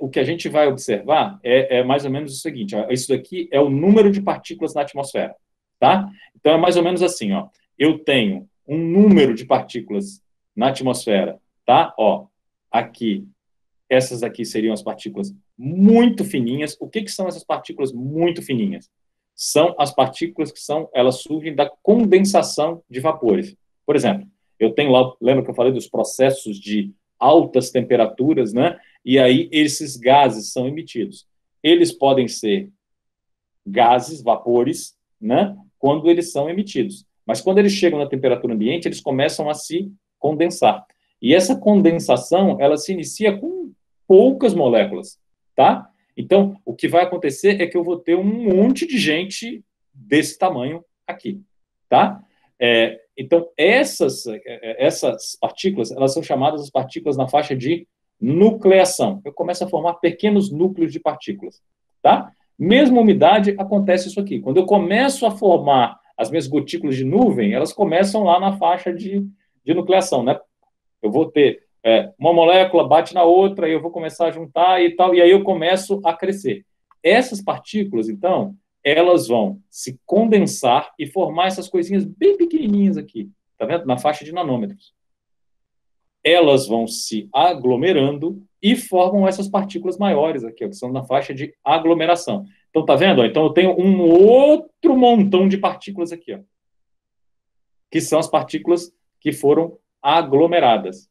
O que a gente vai observar é mais ou menos o seguinte, ó, isso daqui é o número de partículas na atmosfera, tá? Então, é mais ou menos assim, ó, eu tenho um número de partículas na atmosfera, tá? Ó, aqui, essas aqui seriam as partículas muito fininhas. O que são essas partículas muito fininhas? São as partículas que elas surgem da condensação de vapores. Por exemplo, eu tenho lá, lembra que eu falei dos processos de altas temperaturas, né? E aí esses gases são emitidos. Eles podem ser gases, vapores, né? Quando eles são emitidos. Mas quando eles chegam na temperatura ambiente, eles começam a se condensar. E essa condensação, ela se inicia com poucas moléculas, tá? Então, o que vai acontecer é que eu vou ter um monte de gente desse tamanho aqui, tá? Então, essas partículas, elas são chamadas as partículas na faixa de nucleação. Eu começo a formar pequenos núcleos de partículas, tá? Mesma umidade, acontece isso aqui. Quando eu começo a formar as minhas gotículas de nuvem, elas começam lá na faixa de nucleação, né? Eu vou ter uma molécula bate na outra, e eu vou começar a juntar e tal, e aí eu começo a crescer. Essas partículas, então, elas vão se condensar e formar essas coisinhas bem pequenininhas aqui, tá vendo? Na faixa de nanômetros. Elas vão se aglomerando e formam essas partículas maiores aqui, ó, que são na faixa de aglomeração. Então, tá vendo? Então, eu tenho um outro montão de partículas aqui, ó, que são as partículas que foram aglomeradas.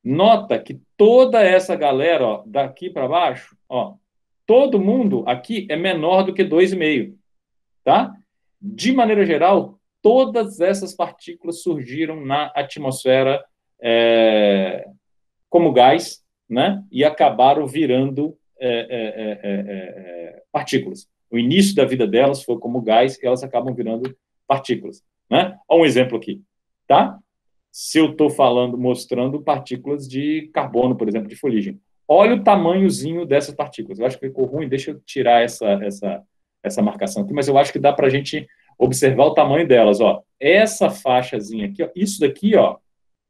Nota que toda essa galera, ó, daqui para baixo, ó, todo mundo aqui é menor do que 2,5, tá? De maneira geral, todas essas partículas surgiram na atmosfera como gás, né? E acabaram virando partículas. O início da vida delas foi como gás e elas acabam virando partículas, né? Olha um exemplo aqui, tá? Se eu estou mostrando partículas de carbono, por exemplo, de fuligem. Olha o tamanhozinho dessas partículas. Eu acho que ficou ruim, deixa eu tirar essa marcação aqui, mas eu acho que dá para a gente observar o tamanho delas. Ó. Essa faixazinha aqui, ó, isso daqui, ó,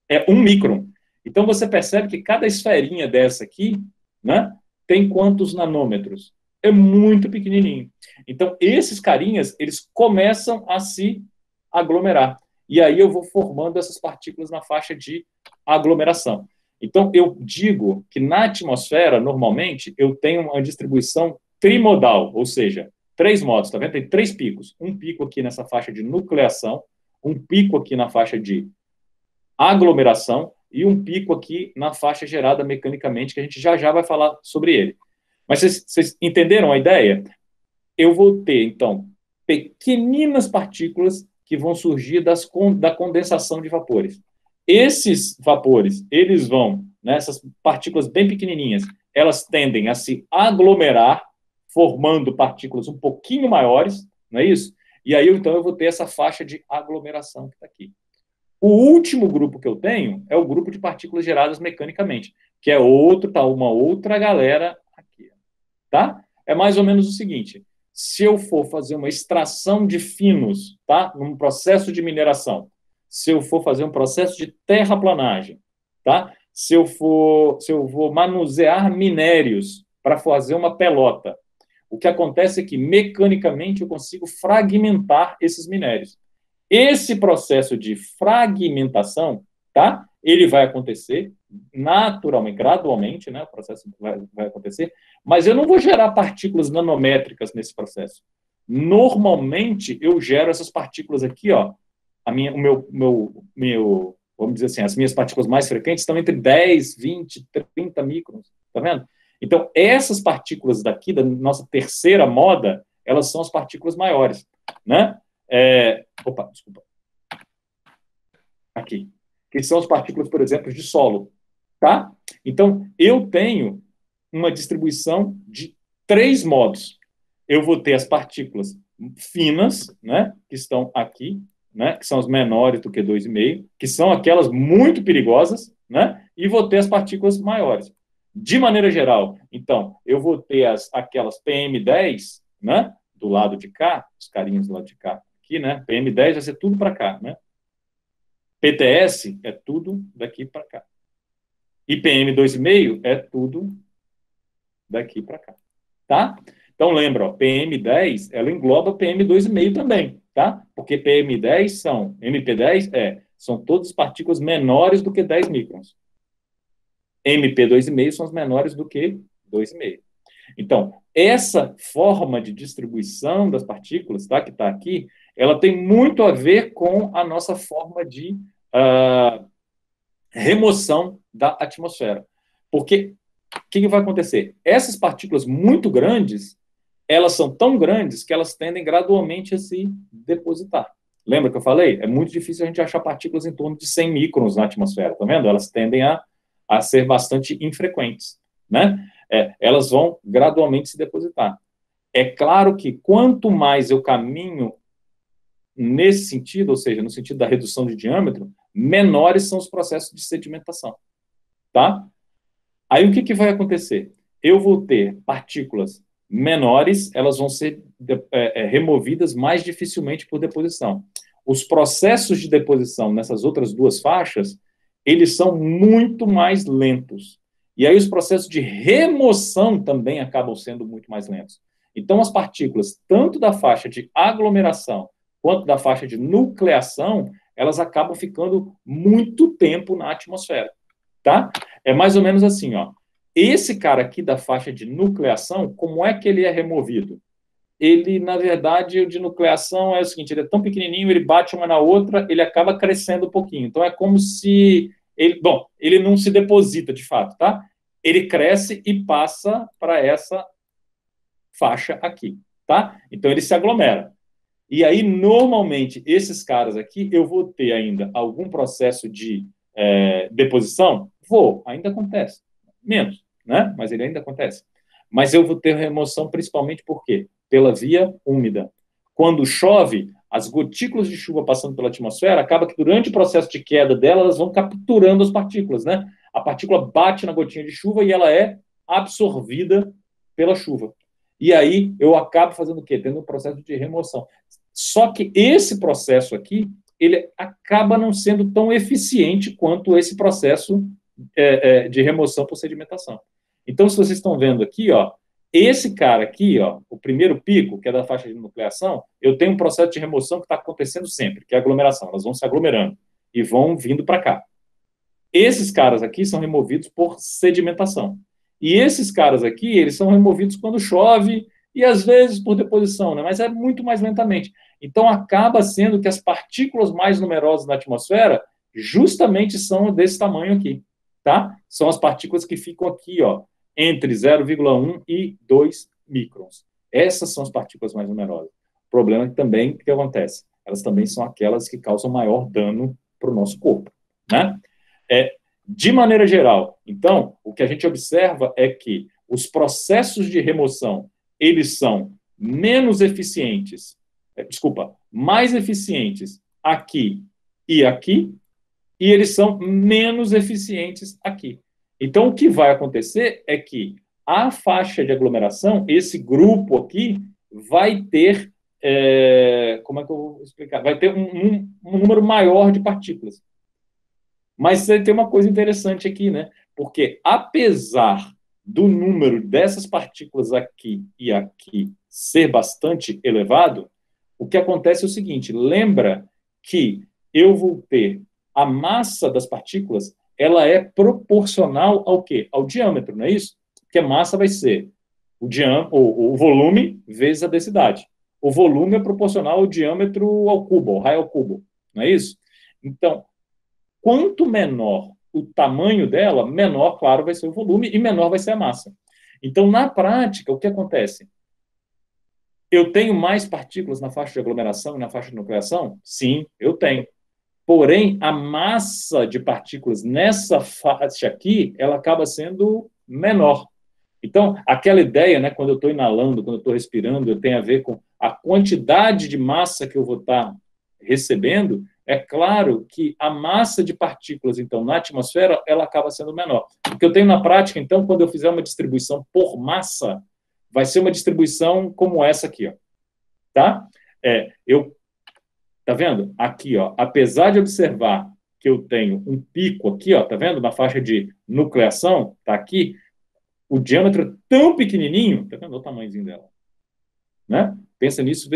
é 1 micron. Então, você percebe que cada esferinha dessa aqui, né, tem quantos nanômetros? É muito pequenininho. Então, esses carinhas, eles começam a se aglomerar. E aí eu vou formando essas partículas na faixa de aglomeração. Então, eu digo que na atmosfera, normalmente, eu tenho uma distribuição trimodal, ou seja, 3 modos, tá vendo? Tem 3 picos. Um pico aqui nessa faixa de nucleação, um pico aqui na faixa de aglomeração e um pico aqui na faixa gerada mecanicamente, que a gente já vai falar sobre ele. Mas vocês entenderam a ideia? Eu vou ter, então, pequeninas partículas que vão surgir da condensação de vapores. Esses vapores, eles vão, né, essas partículas bem pequenininhas, elas tendem a se aglomerar, formando partículas um pouquinho maiores, não é isso? E aí, então, eu vou ter essa faixa de aglomeração que está aqui. O último grupo que eu tenho é o grupo de partículas geradas mecanicamente, que é uma outra galera aqui, tá? É mais ou menos o seguinte: se eu for fazer uma extração de finos, tá? Num processo de mineração, se eu for fazer um processo de terraplanagem, tá? Se eu vou manusear minérios para fazer uma pelota, o que acontece é que mecanicamente eu consigo fragmentar esses minérios. Esse processo de fragmentação, tá? Ele vai acontecer naturalmente, gradualmente, né? O processo vai acontecer, mas eu não vou gerar partículas nanométricas nesse processo. Normalmente, eu gero essas partículas aqui, ó. Vamos dizer assim, as minhas partículas mais frequentes estão entre 10, 20, 30 microns, tá vendo? Então, essas partículas daqui, da nossa terceira moda, elas são as partículas maiores, né? Opa, desculpa. Aqui. Que são as partículas, por exemplo, de solo, tá? Então, eu tenho uma distribuição de 3 modos. Eu vou ter as partículas finas, né? Que estão aqui, né? Que são as menores do que 2,5, que são aquelas muito perigosas, né? E vou ter as partículas maiores. De maneira geral, então, eu vou ter aquelas PM10, né? Do lado de cá, os carinhos do lado de cá, aqui, né? PM10 vai ser tudo para cá, né? PTS é tudo daqui para cá. E PM2,5 é tudo daqui para cá, tá? Então, lembra, ó, PM10, ela engloba PM2,5 também, tá? Porque PM10 MP10 são todas partículas menores do que 10 microns. MP2,5 são as menores do que 2,5. Então, essa forma de distribuição das partículas, tá, que está aqui, ela tem muito a ver com a nossa forma de remoção da atmosfera. Porque o que vai acontecer? Essas partículas muito grandes, elas são tão grandes que elas tendem gradualmente a se depositar. Lembra que eu falei? É muito difícil a gente achar partículas em torno de 100 microns na atmosfera, tá vendo? Elas tendem a ser bastante infrequentes, né? Elas vão gradualmente se depositar. É claro que quanto mais eu caminho nesse sentido, ou seja, no sentido da redução de diâmetro, menores são os processos de sedimentação, tá? Aí o que vai acontecer? Eu vou ter partículas menores, elas vão ser removidas mais dificilmente por deposição. Os processos de deposição nessas outras duas faixas, eles são muito mais lentos. E aí os processos de remoção também acabam sendo muito mais lentos. Então, as partículas, tanto da faixa de aglomeração quanto da faixa de nucleação, elas acabam ficando muito tempo na atmosfera, tá? É mais ou menos assim, ó. Esse cara aqui da faixa de nucleação, como é que ele é removido? Ele, na verdade, o de nucleação é o seguinte, ele é tão pequenininho, ele bate uma na outra, ele acaba crescendo um pouquinho. Então, é como se ele não se deposita, de fato, tá? Ele cresce e passa para essa faixa aqui, tá? Então, ele se aglomera. E aí, normalmente, esses caras aqui, eu vou ter ainda algum processo de deposição? Ainda acontece. Menos, né? Mas ele ainda acontece. Mas eu vou ter remoção principalmente por quê? Pela via úmida. Quando chove, as gotículas de chuva passando pela atmosfera, acaba que durante o processo de queda dela, elas vão capturando as partículas, né? A partícula bate na gotinha de chuva e ela é absorvida pela chuva. E aí eu acabo fazendo o quê? Tendo um processo de remoção. Só que esse processo aqui, ele acaba não sendo tão eficiente quanto esse processo de remoção por sedimentação. Então, se vocês estão vendo aqui, ó, esse cara aqui, ó, o primeiro pico, que é da faixa de nucleação, eu tenho um processo de remoção que está acontecendo sempre, que é a aglomeração. Elas vão se aglomerando e vão vindo para cá. Esses caras aqui são removidos por sedimentação. E esses caras aqui, eles são removidos quando chove e, às vezes, por deposição, né? Mas é muito mais lentamente. Então, acaba sendo que as partículas mais numerosas na atmosfera, justamente são desse tamanho aqui, tá? São as partículas que ficam aqui, ó, entre 0,1 e 2 microns. Essas são as partículas mais numerosas. O problema é que também, o que acontece? Elas também são aquelas que causam maior dano para o nosso corpo, né? De maneira geral, então, o que a gente observa é que os processos de remoção, eles são menos eficientes, mais eficientes aqui e aqui, e eles são menos eficientes aqui. Então, o que vai acontecer é que a faixa de aglomeração, esse grupo aqui, vai ter, como é que eu vou explicar? Vai ter um número maior de partículas. Mas tem uma coisa interessante aqui, né? Porque, apesar do número dessas partículas aqui e aqui ser bastante elevado, o que acontece é o seguinte, lembra que eu vou ter a massa das partículas, ela é proporcional ao quê? Ao diâmetro, não é isso? Porque a massa vai ser o volume vezes a densidade. O volume é proporcional ao diâmetro ao cubo, ao raio ao cubo, não é isso? Então, quanto menor o tamanho dela, menor, claro, vai ser o volume e menor vai ser a massa. Então, na prática, o que acontece? Eu tenho mais partículas na faixa de aglomeração e na faixa de nucleação? Sim, eu tenho. Porém, a massa de partículas nessa faixa aqui, ela acaba sendo menor. Então, aquela ideia, né, quando eu estou inalando, quando eu estou respirando, tem a ver com a quantidade de massa que eu vou estar recebendo. É claro que a massa de partículas, então, na atmosfera, ela acaba sendo menor. O que eu tenho na prática, então, quando eu fizer uma distribuição por massa, vai ser uma distribuição como essa aqui, ó, tá? Tá vendo? Aqui, ó, apesar de observar que eu tenho um pico aqui, ó, tá vendo? Na faixa de nucleação, tá aqui, o diâmetro é tão pequenininho, tá vendo? Olha o tamanhozinho dela, né? Pensa nisso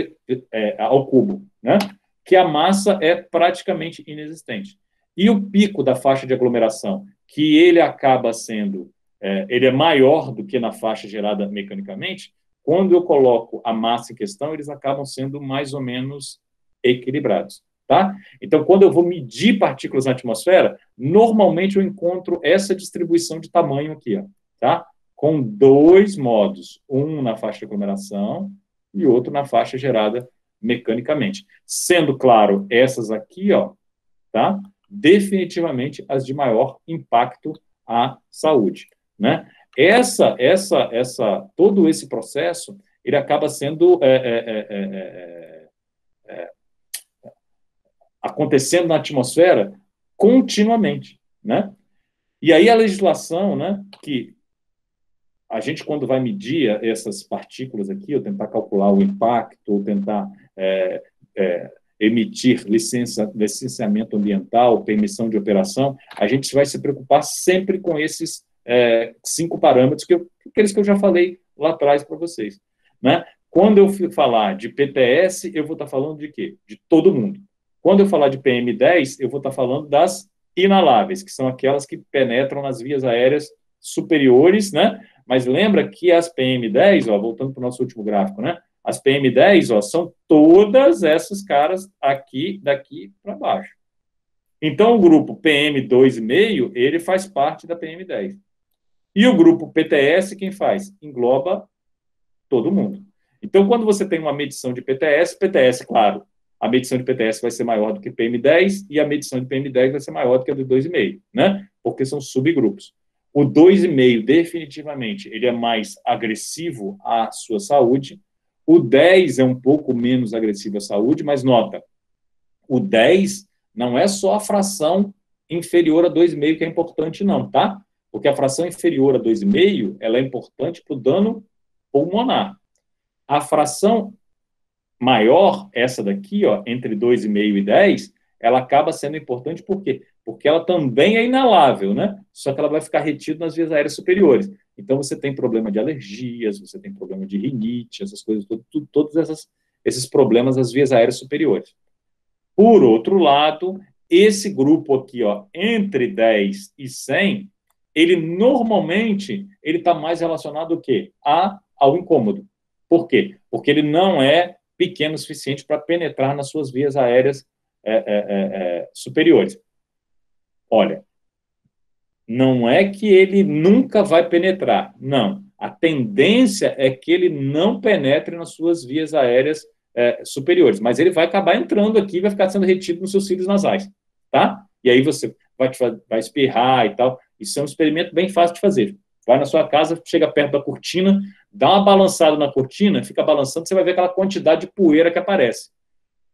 ao cubo, né? Que a massa é praticamente inexistente. E o pico da faixa de aglomeração, que ele acaba sendo, ele é maior do que na faixa gerada mecanicamente, quando eu coloco a massa em questão, eles acabam sendo mais ou menos equilibrados, tá? Então, quando eu vou medir partículas na atmosfera, normalmente eu encontro essa distribuição de tamanho aqui, ó, tá? Com dois modos, um na faixa de aglomeração e outro na faixa gerada mecanicamente. Sendo claro, essas aqui, ó, tá? Definitivamente as de maior impacto à saúde, né? Todo esse processo, ele acaba sendo acontecendo na atmosfera continuamente, né? E aí a legislação, né, que a gente, quando vai medir essas partículas aqui, ou tentar calcular o impacto, ou tentar emitir licenciamento ambiental, permissão de operação, a gente vai se preocupar sempre com esses 5 parâmetros, aqueles que eu já falei lá atrás para vocês, né? Quando eu falar de PTS, eu vou estar falando de quê? De todo mundo. Quando eu falar de PM10, eu vou estar falando das inaláveis, que são aquelas que penetram nas vias aéreas superiores, né? Mas lembra que as PM10, ó, voltando para o nosso último gráfico, né? As PM10, ó, são todas essas caras aqui, daqui para baixo. Então, o grupo PM2,5, ele faz parte da PM10. E o grupo PTS, quem faz? Engloba todo mundo. Então, quando você tem uma medição de PTS, claro, a medição de PTS vai ser maior do que PM10 e a medição de PM10 vai ser maior do que a do 2,5, né? Porque são subgrupos. O 2,5, definitivamente, ele é mais agressivo à sua saúde. O 10 é um pouco menos agressivo à saúde, mas nota, o 10 não é só a fração inferior a 2,5 que é importante, não, tá? Porque a fração inferior a 2,5, ela é importante para o dano pulmonar. A fração maior, essa daqui, ó, entre 2,5 e 10, ela acaba sendo importante por quê? Porque ela também é inalável, né? Só que ela vai ficar retida nas vias aéreas superiores. Então, você tem problema de alergias, você tem problema de rinite, essas coisas, todos esses problemas nas vias aéreas superiores. Por outro lado, esse grupo aqui, ó, entre 10 e 100, ele normalmente está mais relacionado ao quê? Ao incômodo. Por quê? Porque ele não é pequeno o suficiente para penetrar nas suas vias aéreas superiores. Olha, não é que ele nunca vai penetrar, não. A tendência é que ele não penetre nas suas vias aéreas superiores, mas ele vai acabar entrando aqui, vai ficar sendo retido nos seus cílios nasais, tá? E aí você vai espirrar e tal. Isso é um experimento bem fácil de fazer. Vai na sua casa, chega perto da cortina, dá uma balançada na cortina, fica balançando, você vai ver aquela quantidade de poeira que aparece.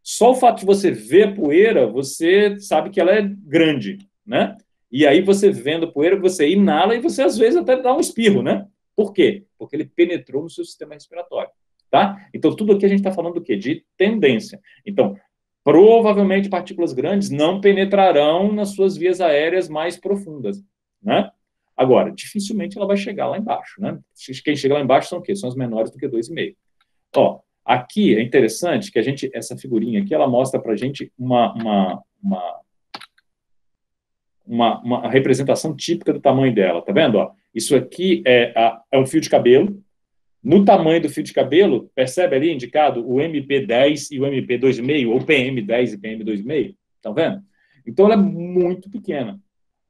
Só o fato de você ver a poeira, você sabe que ela é grande, né? E aí você vendo poeira, você inala e você às vezes até dá um espirro, né? Por quê? Porque ele penetrou no seu sistema respiratório, tá? Então tudo aqui a gente está falando do quê? De tendência. Então, provavelmente partículas grandes não penetrarão nas suas vias aéreas mais profundas, né? Agora, dificilmente ela vai chegar lá embaixo, né? Quem chega lá embaixo são o quê? São as menores do que 2,5. Ó, aqui é interessante que essa figurinha aqui, ela mostra para a gente uma representação típica do tamanho dela, tá vendo? Ó, isso aqui é um fio de cabelo. No tamanho do fio de cabelo, percebe ali indicado o MP10 e o MP2,5, ou PM10 e PM2,5, estão vendo? Então, ela é muito pequena.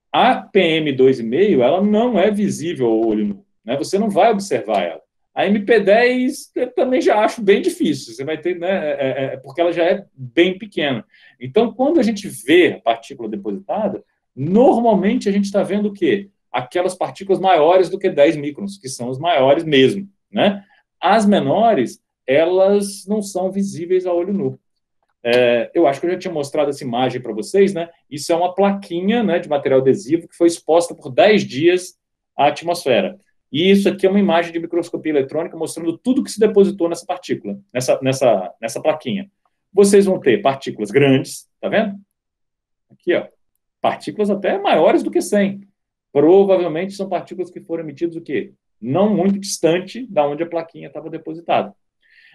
A PM2,5, ela não é visível ao olho nu, né? Você não vai observar ela. A MP10 eu também já acho bem difícil, você vai ter, né, porque ela já é bem pequena. Então, quando a gente vê a partícula depositada, normalmente a gente está vendo o quê? Aquelas partículas maiores do que 10 microns, que são as maiores mesmo, né? As menores, elas não são visíveis a olho nu. Eu acho que eu já tinha mostrado essa imagem para vocês, né? Isso é uma plaquinha, né, de material adesivo que foi exposta por 10 dias à atmosfera. E isso aqui é uma imagem de microscopia eletrônica mostrando tudo que se depositou nessa partícula, nessa plaquinha. Vocês vão ter partículas grandes, tá vendo? Aqui, ó. Partículas até maiores do que 100. Provavelmente são partículas que foram emitidas o quê? Não muito distante da onde a plaquinha estava depositada.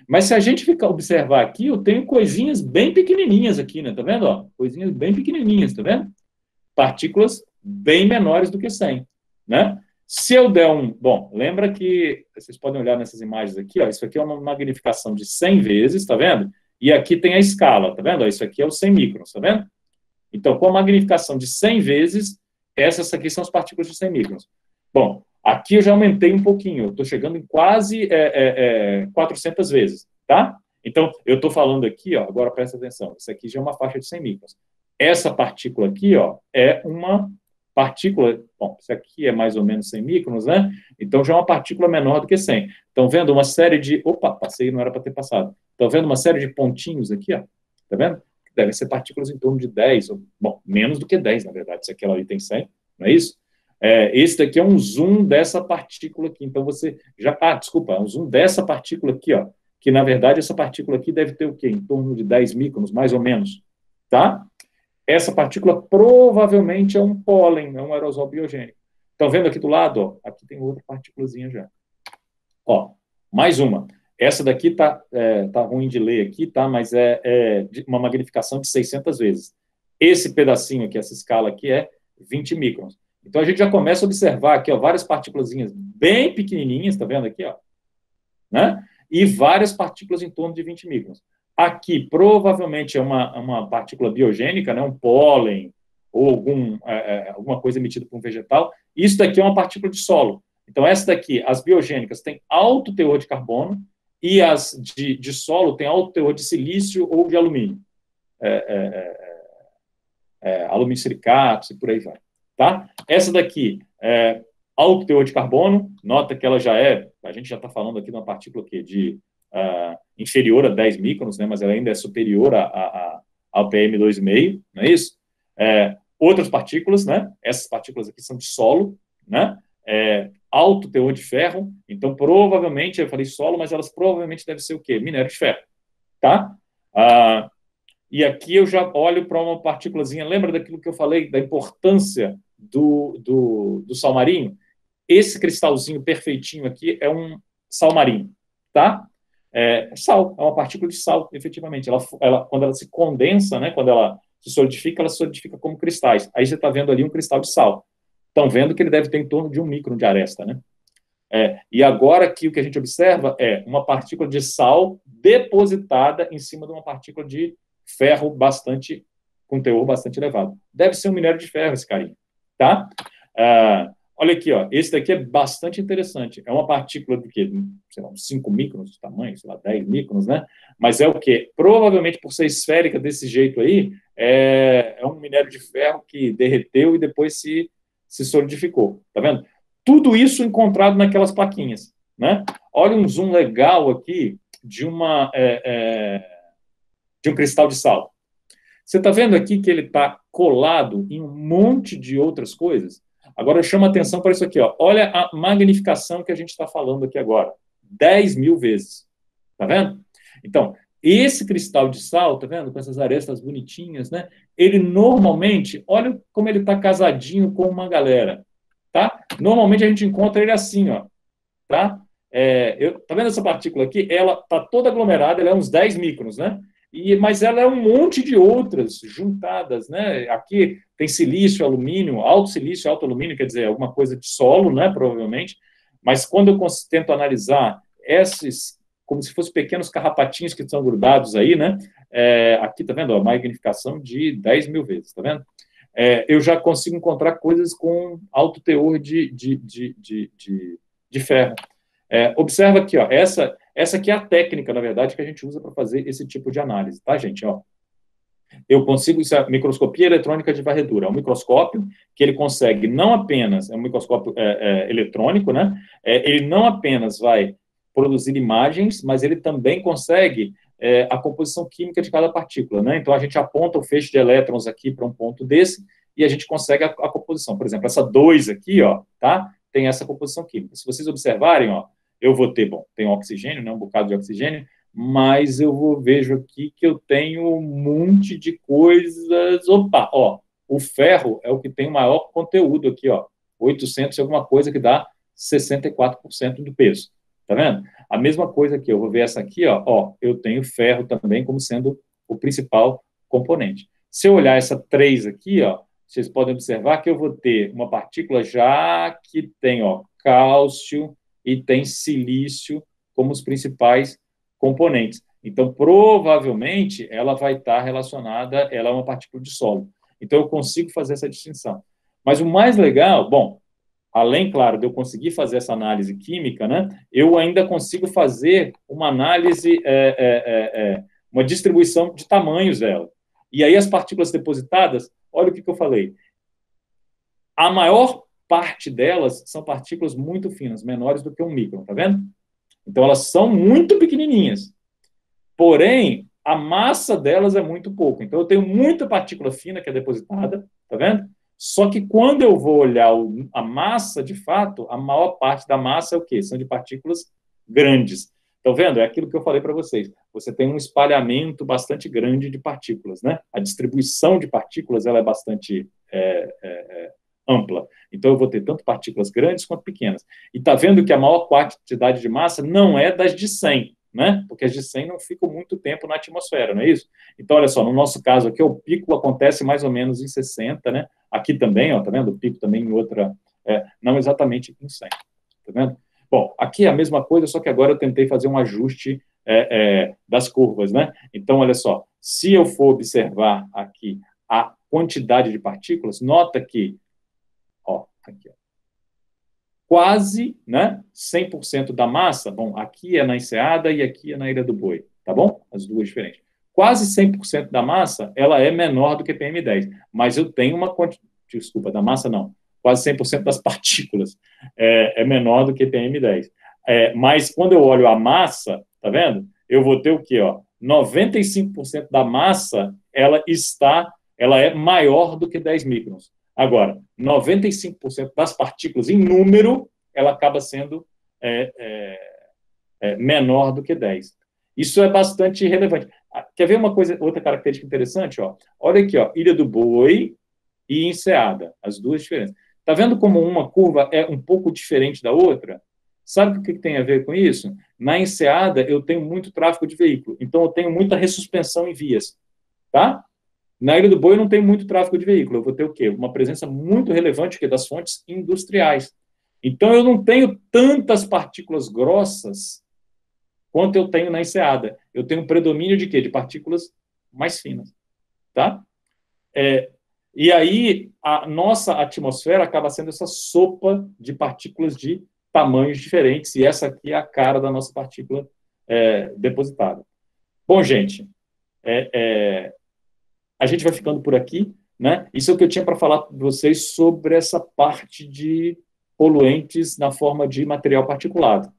Mas se a gente observar aqui, eu tenho coisinhas bem pequenininhas aqui, né? Tá vendo? Ó? Coisinhas bem pequenininhas, tá vendo? Partículas bem menores do que 100, né? Se eu der um... Bom, lembra que... Vocês podem olhar nessas imagens aqui, ó. Isso aqui é uma magnificação de 100 vezes, tá vendo? E aqui tem a escala, tá vendo? Isso aqui é o 100 microns, tá vendo? Então, com a magnificação de 100 vezes, essas aqui são as partículas de 100 microns. Bom, aqui eu já aumentei um pouquinho, eu estou chegando em quase 400 vezes, tá? Então, eu estou falando aqui, ó, agora presta atenção, isso aqui já é uma faixa de 100 microns. Essa partícula aqui, ó, é uma partícula, bom, isso aqui é mais ou menos 100 microns, né? Então, já é uma partícula menor do que 100. Estão vendo uma série de... Opa, passei, não era para ter passado. Estão vendo uma série de pontinhos aqui, ó? Tá vendo? Devem ser partículas em torno de 10, ou, bom, menos do que 10, na verdade, se aquela ali tem 100, não é isso? Esse daqui é um zoom dessa partícula aqui, então você já... desculpa, é um zoom dessa partícula aqui, ó, que na verdade essa partícula aqui deve ter o quê? Em torno de 10 microns, mais ou menos, tá? Essa partícula provavelmente é um pólen, é um aerosol biogênico. Estão vendo aqui do lado, ó? Aqui tem outra partículazinha já. Ó, mais uma. Essa daqui tá ruim de ler aqui, tá? Mas é uma magnificação de 600 vezes. Esse pedacinho aqui, essa escala aqui é 20 microns. Então, a gente já começa a observar aqui, ó, várias partículas bem pequenininhas, tá vendo aqui, ó? Né? E várias partículas em torno de 20 microns. Aqui, provavelmente, é uma partícula biogênica, né? Um pólen ou alguma coisa emitida por um vegetal. Isso daqui é uma partícula de solo. Então, essa daqui, as biogênicas, têm alto teor de carbono e as de solo têm alto teor de silício ou de alumínio. Alumínio silicato e por aí vai. Tá? Essa daqui é alto teor de carbono, nota que ela já a gente já está falando aqui de uma partícula aqui inferior a 10 microns, né, mas ela ainda é superior ao PM2,5, não é isso? Outras partículas, né, essas partículas aqui são de solo, né, alto teor de ferro, então provavelmente, eu falei solo, mas elas provavelmente devem ser o quê? Minério de ferro, tá? E aqui eu já olho para uma partículazinha, lembra daquilo que eu falei, da importância do sal marinho? Esse cristalzinho perfeitinho aqui é um sal marinho, tá? Sal, é uma partícula de sal, efetivamente. Quando ela se condensa, né, quando ela se solidifica, ela se solidifica como cristais. Aí você está vendo ali um cristal de sal. Estão vendo que ele deve ter em torno de 1 micron de aresta, né? E agora aqui o que a gente observa é uma partícula de sal depositada em cima de uma partícula de ferro bastante com teor bastante elevado. Deve ser um minério de ferro esse carinha, tá? Olha aqui, ó, esse daqui é bastante interessante. É uma partícula de quê? Sei lá, uns 5 microns de tamanho, sei lá, 10 microns, né? Mas é o quê? Provavelmente, por ser esférica desse jeito aí, é um minério de ferro que derreteu e depois se solidificou. Tá vendo? Tudo isso encontrado naquelas plaquinhas, né? Olha um zoom legal aqui de de um cristal de sal. Você está vendo aqui que ele está colado em um monte de outras coisas? Agora, eu chamo a atenção para isso aqui. Ó. Olha a magnificação que a gente está falando aqui agora. 10 mil vezes. Está vendo? Então, esse cristal de sal, tá vendo? Com essas arestas bonitinhas, né? Ele normalmente, olha como ele está casadinho com uma galera. Tá? Normalmente a gente encontra ele assim, ó. Tá? Tá vendo essa partícula aqui? Ela está toda aglomerada, ela é uns 10 microns, né? Mas ela é um monte de outras juntadas, né? Aqui tem silício, alumínio, alto silício, alto alumínio, quer dizer, alguma coisa de solo, né? Provavelmente. Mas quando eu tento analisar esses, como se fossem pequenos carrapatinhos que estão grudados aí, né? Aqui, tá vendo? A magnificação de 10 mil vezes, tá vendo? Eu já consigo encontrar coisas com alto teor de ferro. Observa aqui, ó, essa aqui é a técnica, na verdade, que a gente usa para fazer esse tipo de análise, tá, gente? Ó, eu consigo, isso é microscopia eletrônica de varredura, é um microscópio que ele consegue não apenas, é um microscópio eletrônico, né? Ele não apenas vai produzir imagens, mas ele também consegue a composição química de cada partícula, né? Então, a gente aponta o feixe de elétrons aqui para um ponto desse e a gente consegue a composição. Por exemplo, essa 2 aqui, ó, tá? Tem essa composição química. Se vocês observarem, ó, eu vou ter, bom, tem oxigênio, né, um bocado de oxigênio, mas vejo aqui que eu tenho um monte de coisas. Opa, ó, o ferro é o que tem o maior conteúdo aqui, ó, 800 e alguma coisa que dá 64% do peso. Tá vendo? A mesma coisa aqui, eu vou ver essa aqui, ó, eu tenho ferro também como sendo o principal componente. Se eu olhar essa 3 aqui, ó, vocês podem observar que eu vou ter uma partícula já que tem, ó, cálcio e tem silício como os principais componentes. Então, provavelmente, ela vai estar relacionada, ela é uma partícula de solo. Então, eu consigo fazer essa distinção. Mas o mais legal, bom, além, claro, de eu conseguir fazer essa análise química, né, eu ainda consigo fazer uma análise, uma distribuição de tamanhos dela. E aí, as partículas depositadas, olha o que eu falei. A maior parte delas são partículas muito finas, menores do que 1 micron, tá vendo? Então, elas são muito pequenininhas. Porém, a massa delas é muito pouco. Então, eu tenho muita partícula fina que é depositada, tá vendo? Só que quando eu vou olhar a massa, de fato, a maior parte da massa é o quê? São de partículas grandes. Estão vendo? É aquilo que eu falei para vocês. Você tem um espalhamento bastante grande de partículas, né? A distribuição de partículas ela é bastante ampla. Então, eu vou ter tanto partículas grandes quanto pequenas. E está vendo que a maior quantidade de massa não é das de 100, né? Porque as de 100 não ficam muito tempo na atmosfera, não é isso? Então, olha só, no nosso caso aqui, o pico acontece mais ou menos em 60, né? Aqui também, ó, tá vendo? O pico também em outra, não exatamente em 100, tá vendo? Bom, aqui é a mesma coisa, só que agora eu tentei fazer um ajuste das curvas, né? Então, olha só, se eu for observar aqui a quantidade de partículas, nota que aqui, ó, quase, né, 100% da massa, bom, aqui é na Enseada e aqui é na Ilha do Boi, tá bom? As duas diferentes. Quase 100% da massa, ela é menor do que PM10, mas eu tenho uma quantidade, desculpa, da massa não, quase 100% das partículas é menor do que PM10. Mas quando eu olho a massa, tá vendo? Eu vou ter o quê, ó? 95% da massa, ela é maior do que 10 microns. Agora, 95% das partículas em número, ela acaba sendo menor do que 10. Isso é bastante relevante. Quer ver outra característica interessante? Ó? Olha aqui, ó, Ilha do Boi e Enseada, as duas diferentes. Está vendo como uma curva é um pouco diferente da outra? Sabe o que tem a ver com isso? Na Enseada, eu tenho muito tráfego de veículo, então eu tenho muita ressuspensão em vias. Tá? Na Ilha do Boi, eu não tenho muito tráfego de veículo. Eu vou ter o quê? Uma presença muito relevante que é das fontes industriais. Então, eu não tenho tantas partículas grossas quanto eu tenho na Enseada. Eu tenho um predomínio de quê? De partículas mais finas. Tá? E aí, a nossa atmosfera acaba sendo essa sopa de partículas de tamanhos diferentes, e essa aqui é a cara da nossa partícula depositada. Bom, gente, a gente vai ficando por aqui, né? Isso é o que eu tinha para falar para vocês sobre essa parte de poluentes na forma de material particulado.